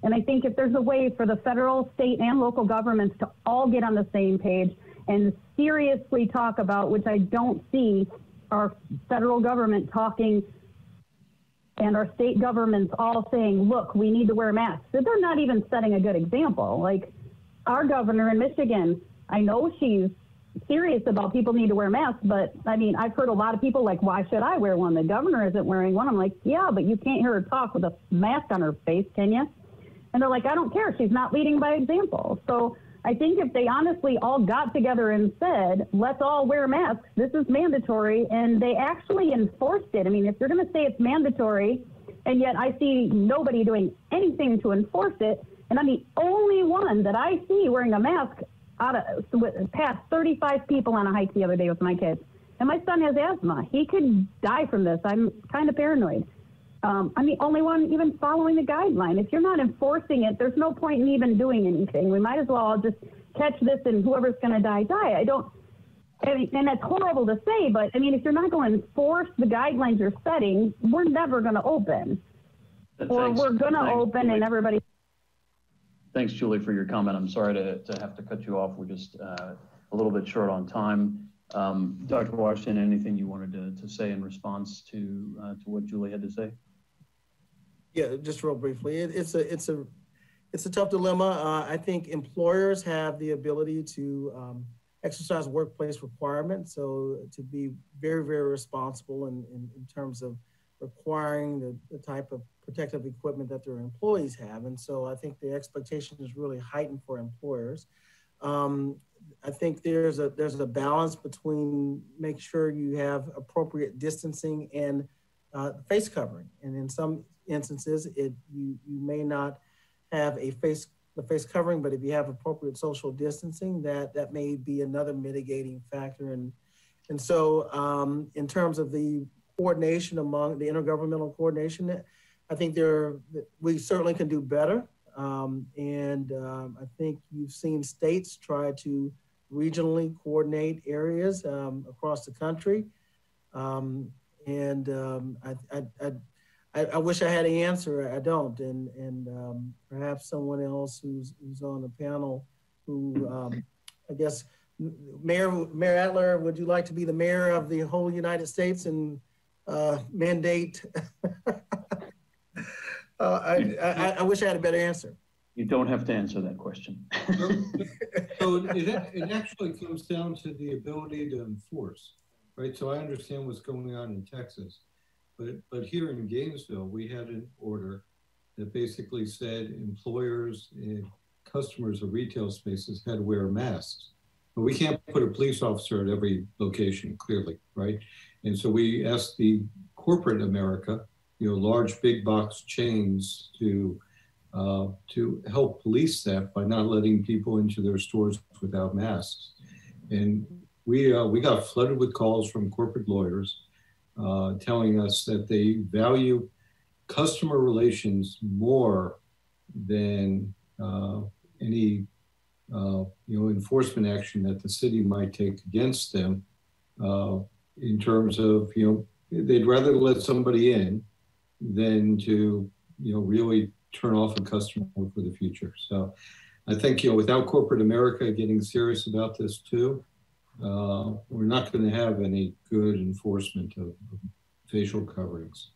And I think if there's a way for the federal, state, and local governments to all get on the same page and seriously talk about, which I don't see our federal government talking and our state governments all saying, look, we need to wear masks. They're not even setting a good example. Like our governor in Michigan, I know she's serious about people need to wear masks, but I mean, I've heard a lot of people like, why should I wear one? The governor isn't wearing one. I'm like, yeah, but you can't hear her talk with a mask on her face, can you? And they're like, I don't care. She's not leading by example. So I think if they honestly all got together and said, let's all wear masks, this is mandatory, and they actually enforced it. I mean, if you're going to say it's mandatory, and yet I see nobody doing anything to enforce it, and I'm the only one that I see wearing a mask past 35 people on a hike the other day with my kids. And my son has asthma. He could die from this. I'm kind of paranoid. I'm the only one even following the guideline. If you're not enforcing it, there's no point in even doing anything. We might as well just catch this and whoever's going to die, die. And that's horrible to say, but I mean, if you're not going to enforce the guidelines you're setting, we're never going to open. Or we're going to open Julie. And everybody. Thanks, Julie, for your comment. I'm sorry to have to cut you off. We're just a little bit short on time. Dr. Washington, anything you wanted to say in response to what Julie had to say? Yeah, just real briefly. It's a tough dilemma. I think employers have the ability to exercise workplace requirements, so to be very, very responsible in terms of requiring the type of protective equipment that their employees have. And so I think the expectation is really heightened for employers. I think there's a balance between make sure you have appropriate distancing and face covering. And in some instances, you may not have the face covering, but if you have appropriate social distancing, that may be another mitigating factor. And so in terms of the coordination among the intergovernmental coordination, I think we certainly can do better. I think you've seen states try to regionally coordinate areas across the country. I wish I had an answer. I don't. And perhaps someone else who's on the panel who, I guess, Mayor Adler, would you like to be the mayor of the whole United States and mandate? I wish I had a better answer. You don't have to answer that question. So it actually comes down to the ability to enforce, right? So I understand what's going on in Texas, but here in Gainesville, we had an order that basically said employers and customers of retail spaces had to wear masks. But we can't put a police officer at every location, clearly, right? And so we asked the corporate America, large big box chains to help police that by not letting people into their stores without masks. And we got flooded with calls from corporate lawyers telling us that they value customer relations more than any enforcement action that the city might take against them in terms of, they'd rather let somebody in than to, really turn off a customer for the future. So I think, without corporate America getting serious about this too, we're not going to have any good enforcement of facial coverings.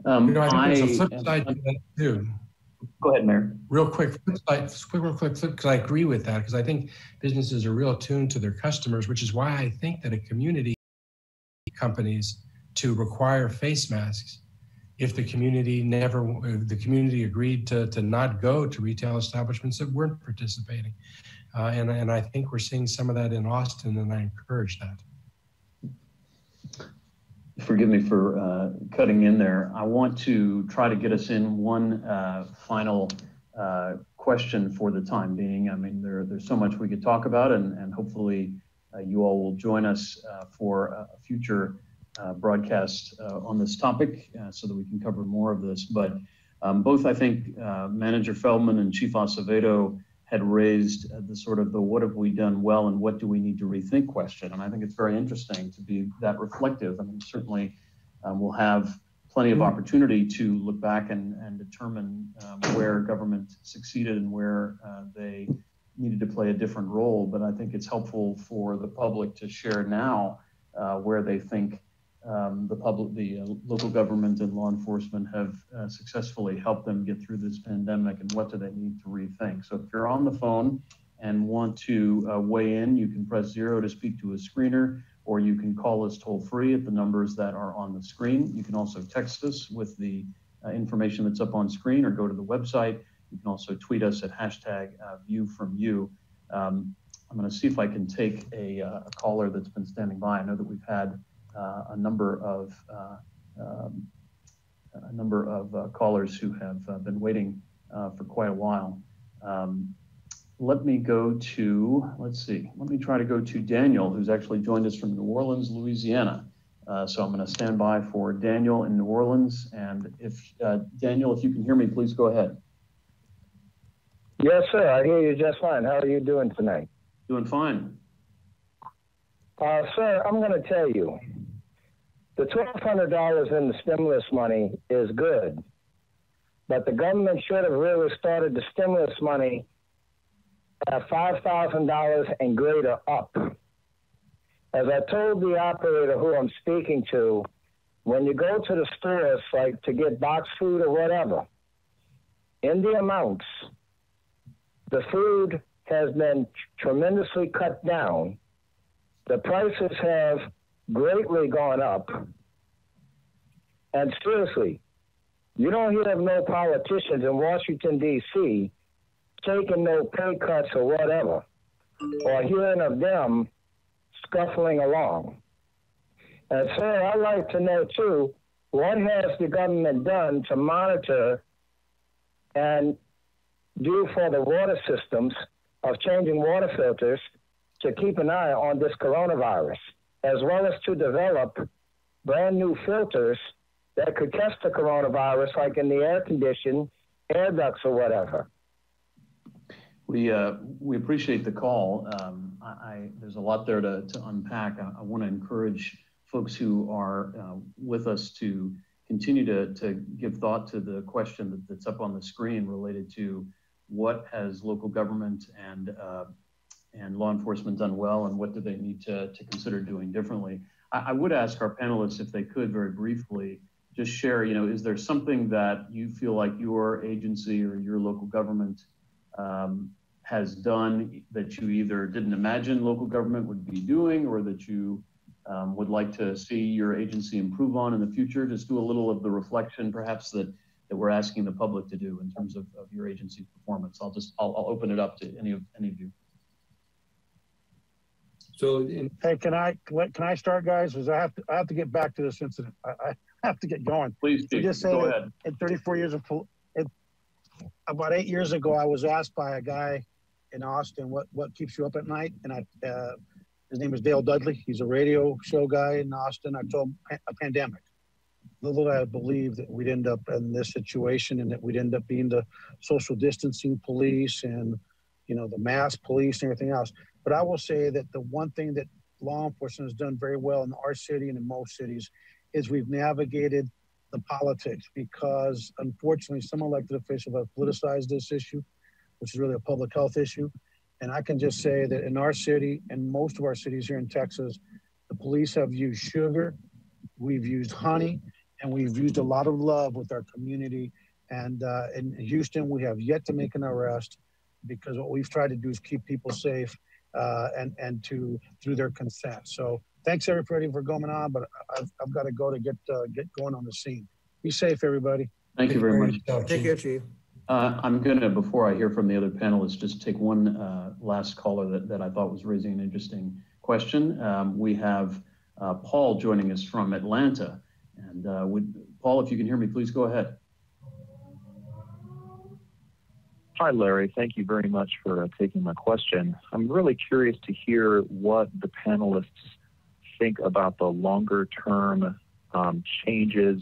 I think there's a flip side to that too. Go ahead, Mayor. Real quick flip, because I agree with that, because I think businesses are real attuned to their customers, which is why I think that a community companies to require face masks if the community agreed to not go to retail establishments that weren't participating. And I think we're seeing some of that in Austin, and I encourage that. Forgive me for cutting in there. I want to try to get us in one final question for the time being. I mean, there's so much we could talk about, and hopefully you all will join us for a future broadcast on this topic so that we can cover more of this. But both, I think, Manager Feldman and Chief Acevedo had raised the what have we done well and what do we need to rethink question. And I think it's very interesting to be that reflective. I mean, certainly we'll have plenty of opportunity to look back and determine where government succeeded and where they needed to play a different role. But I think it's helpful for the public to share now where they think the local government and law enforcement have successfully helped them get through this pandemic, and what do they need to rethink. So if you're on the phone, and want to weigh in, you can press 0 to speak to a screener, or you can call us toll free at the numbers that are on the screen. You can also text us with the information that's up on screen, or go to the website. You can also tweet us at #ViewFromYou. I'm going to see if I can take a caller that's been standing by. I know that we've had a number of callers who have been waiting for quite a while. Let me go to, let's see, let me try to go to Daniel, who's actually joined us from New Orleans, Louisiana. So I'm going to stand by for Daniel in New Orleans. And if, Daniel, if you can hear me, please go ahead. Yes, sir. I hear you just fine. How are you doing tonight? Doing fine. Sir, I'm going to tell you, the $1,200 in the stimulus money is good, but the government should have really started the stimulus money at $5,000 and greater up. As I told the operator who I'm speaking to, when you go to the stores, like to get box food or whatever, in the amounts, the food has been tremendously cut down. The prices have greatly gone up. And seriously, you don't hear of no politicians in Washington, D.C. taking no pay cuts or whatever, or hearing of them scuffling along. And sir, I'd like to know too, what has the government done to monitor and do for the water systems of changing water filters to keep an eye on this coronavirus, as well as to develop brand new filters that could test the coronavirus, like in the air conditioned air ducts or whatever. We appreciate the call. There's a lot there to unpack. I want to encourage folks who are with us to continue to give thought to the question that's up on the screen related to what has local government and law enforcement done well, and what do they need to consider doing differently. I would ask our panelists if they could very briefly just share, is there something that you feel like your agency or your local government has done that you either didn't imagine local government would be doing, or that you would like to see your agency improve on in the future? Just do a little of the reflection perhaps that we're asking the public to do in terms of your agency's performance. I'll open it up to any of you. So, hey, can I start, guys? Because I have to get back to this incident. I have to get going. Please do. Just say go ahead. In 34 years of about 8 years ago, I was asked by a guy in Austin, what keeps you up at night? And his name is Dale Dudley. He's a radio show guy in Austin. I told him a pandemic. Little did I believe that we'd end up in this situation, and that we'd end up being the social distancing police and, the mask police and everything else. But I will say that the one thing that law enforcement has done very well in our city and in most cities is we've navigated the politics, because unfortunately some elected officials have politicized this issue, which is really a public health issue. And I can just say that in our city and most of our cities here in Texas, the police have used sugar, we've used honey, and we've used a lot of love with our community. And in Houston, we have yet to make an arrest, because what we've tried to do is keep people safe and through their consent. So thanks everybody for coming on, but I've got to go to get going on the scene. Be safe, everybody. Thank you very much. Take care, Chief. I'm going to, before I hear from the other panelists, just take one last caller that I thought was raising an interesting question. We have Paul joining us from Atlanta. And Paul, if you can hear me, please go ahead. Hi, Larry. Thank you very much for taking my question. I'm really curious to hear what the panelists think about the longer-term changes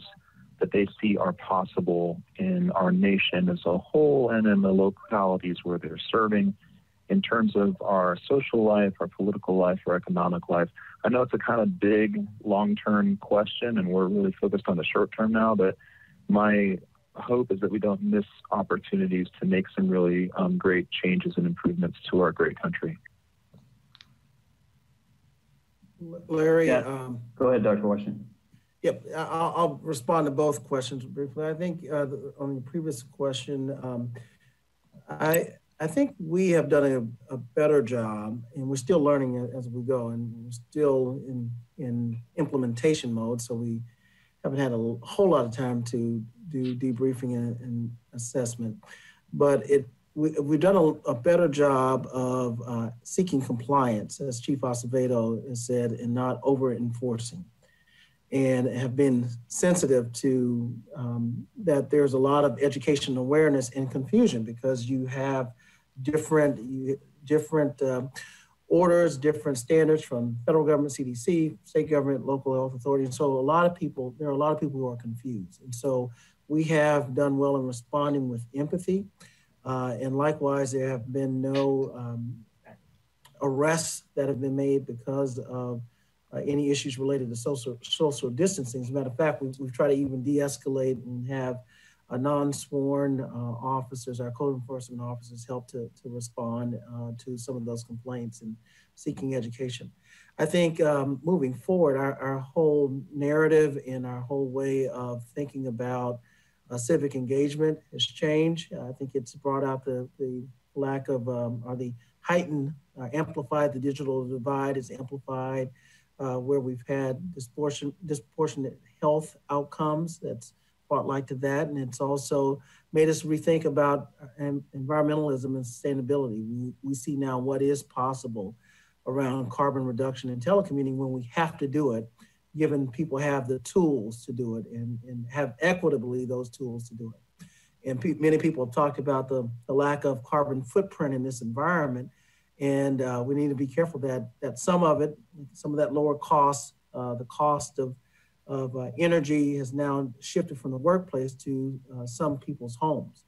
that they see are possible in our nation as a whole and in the localities where they're serving, in terms of our social life, our political life, our economic life. I know it's a kind of big, long-term question, and we're really focused on the short term now, but my hope is that we don't miss opportunities to make some really great changes and improvements to our great country. Larry, go ahead, Dr. Washington. Yep, I'll respond to both questions briefly. I think on the previous question, I think we have done a better job, and we're still learning as we go, and we're still in implementation mode. So we haven't had a whole lot of time to do debriefing and assessment, but we've done a better job of seeking compliance, as Chief Acevedo has said, and not over enforcing, and have been sensitive to that there's a lot of education awareness and confusion because you have different orders, different standards from federal government, CDC, state government, local health authorities. And so there are a lot of people who are confused. And so we have done well in responding with empathy. And likewise, there have been no arrests that have been made because of any issues related to social distancing. As a matter of fact, we've tried to even de-escalate and have non-sworn officers, our code enforcement officers, help to respond to some of those complaints and seeking education. I think moving forward, our whole narrative and our whole way of thinking about civic engagement has changed. I think it's brought out the lack of, or the heightened, amplified, the digital divide is amplified, where we've had disproportionate health outcomes that's brought light to that. And it's also made us rethink about environmentalism and sustainability. We see now what is possible around carbon reduction in telecommuting when we have to do it, given people have the tools to do it and have equitably those tools to do it. And many people have talked about the lack of carbon footprint in this environment. And we need to be careful that some of that lower cost, the cost of energy has now shifted from the workplace to some people's homes.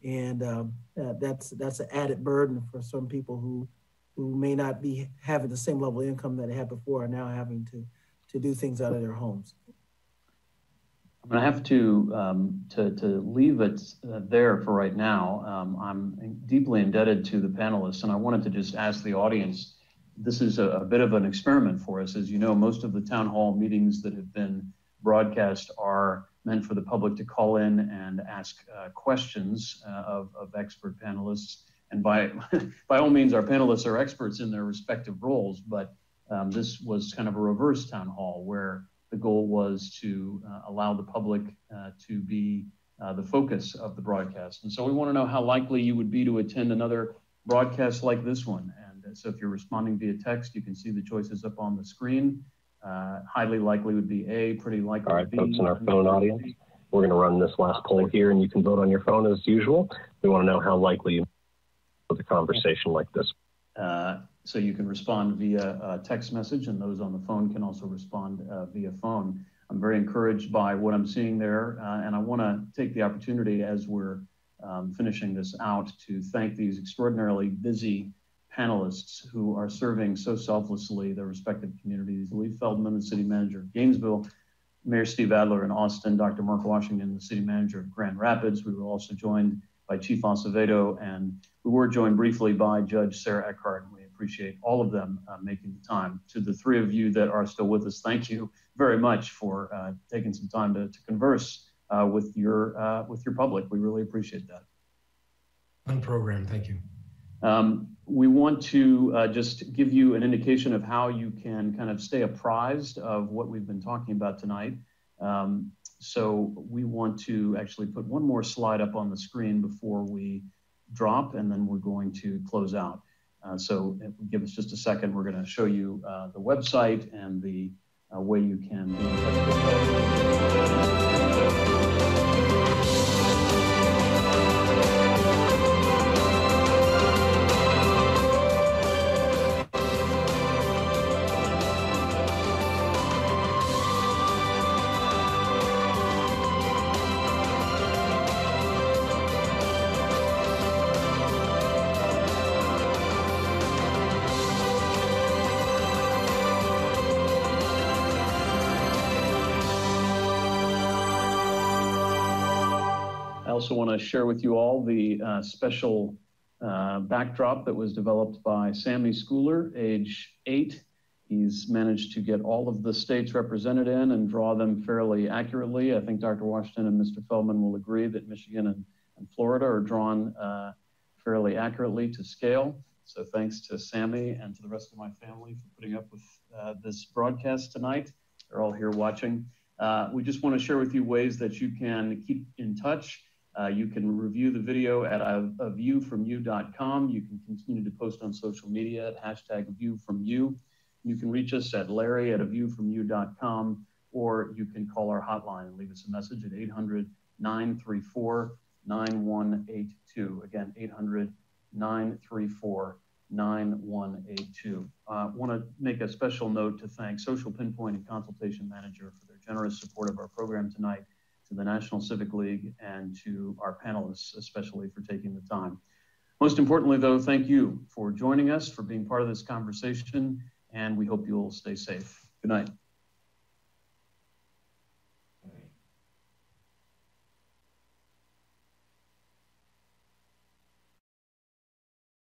And that's an added burden for some people who may not be having the same level of income that they had before and now having to do things out of their homes. I'm going to have to leave it there for right now. I'm deeply indebted to the panelists, and I wanted to just ask the audience, this is a bit of an experiment for us. As you know, most of the town hall meetings that have been broadcast are meant for the public to call in and ask questions of expert panelists. And by all means, our panelists are experts in their respective roles, but this was kind of a reverse town hall where the goal was to allow the public to be the focus of the broadcast. And so we want to know how likely you would be to attend another broadcast like this one. And so if you're responding via text, you can see the choices up on the screen. Highly likely would be A, pretty likely. All right, folks in our phone audience, we're going to run this last poll here, and you can vote on your phone as usual. We want to know how likely you with a conversation like this. So you can respond via text message, and those on the phone can also respond via phone. I'm very encouraged by what I'm seeing there, and I want to take the opportunity as we're finishing this out to thank these extraordinarily busy panelists who are serving so selflessly their respective communities. Lee Feldman, the city manager of Gainesville, Mayor Steve Adler in Austin, Dr. Mark Washington, the city manager of Grand Rapids. We were also joined by Chief Acevedo, and we were joined briefly by Judge Sarah Eckhart. We appreciate all of them making the time. To the three of you that are still with us, thank you very much for taking some time to converse with your public. We really appreciate that. Fun program, thank you. We want to just give you an indication of how you can kind of stay apprised of what we've been talking about tonight. So we want to actually put one more slide up on the screen before we drop, and then we're going to close out. So give us just a second. We're going to show you the website and the way you can be in touch with us. I also want to share with you all the special backdrop that was developed by Sammy Schooler, age 8. He's managed to get all of the states represented in and draw them fairly accurately. I think Dr. Washington and Mr. Feldman will agree that Michigan and Florida are drawn fairly accurately to scale. So thanks to Sammy and to the rest of my family for putting up with this broadcast tonight. They're all here watching. We just want to share with you ways that you can keep in touch. You can review the video at aviewfromu.com. You can continue to post on social media at #viewfromu. You can reach us at larry@aviewfromu.com, or you can call our hotline and leave us a message at 800-934-9182. Again, 800-934-9182. I want to make a special note to thank Social Pinpoint and Consultation Manager for their generous support of our program tonight, to the National Civic League, and to our panelists, especially for taking the time. Most importantly, though, thank you for joining us, for being part of this conversation, and we hope you'll stay safe. Good night.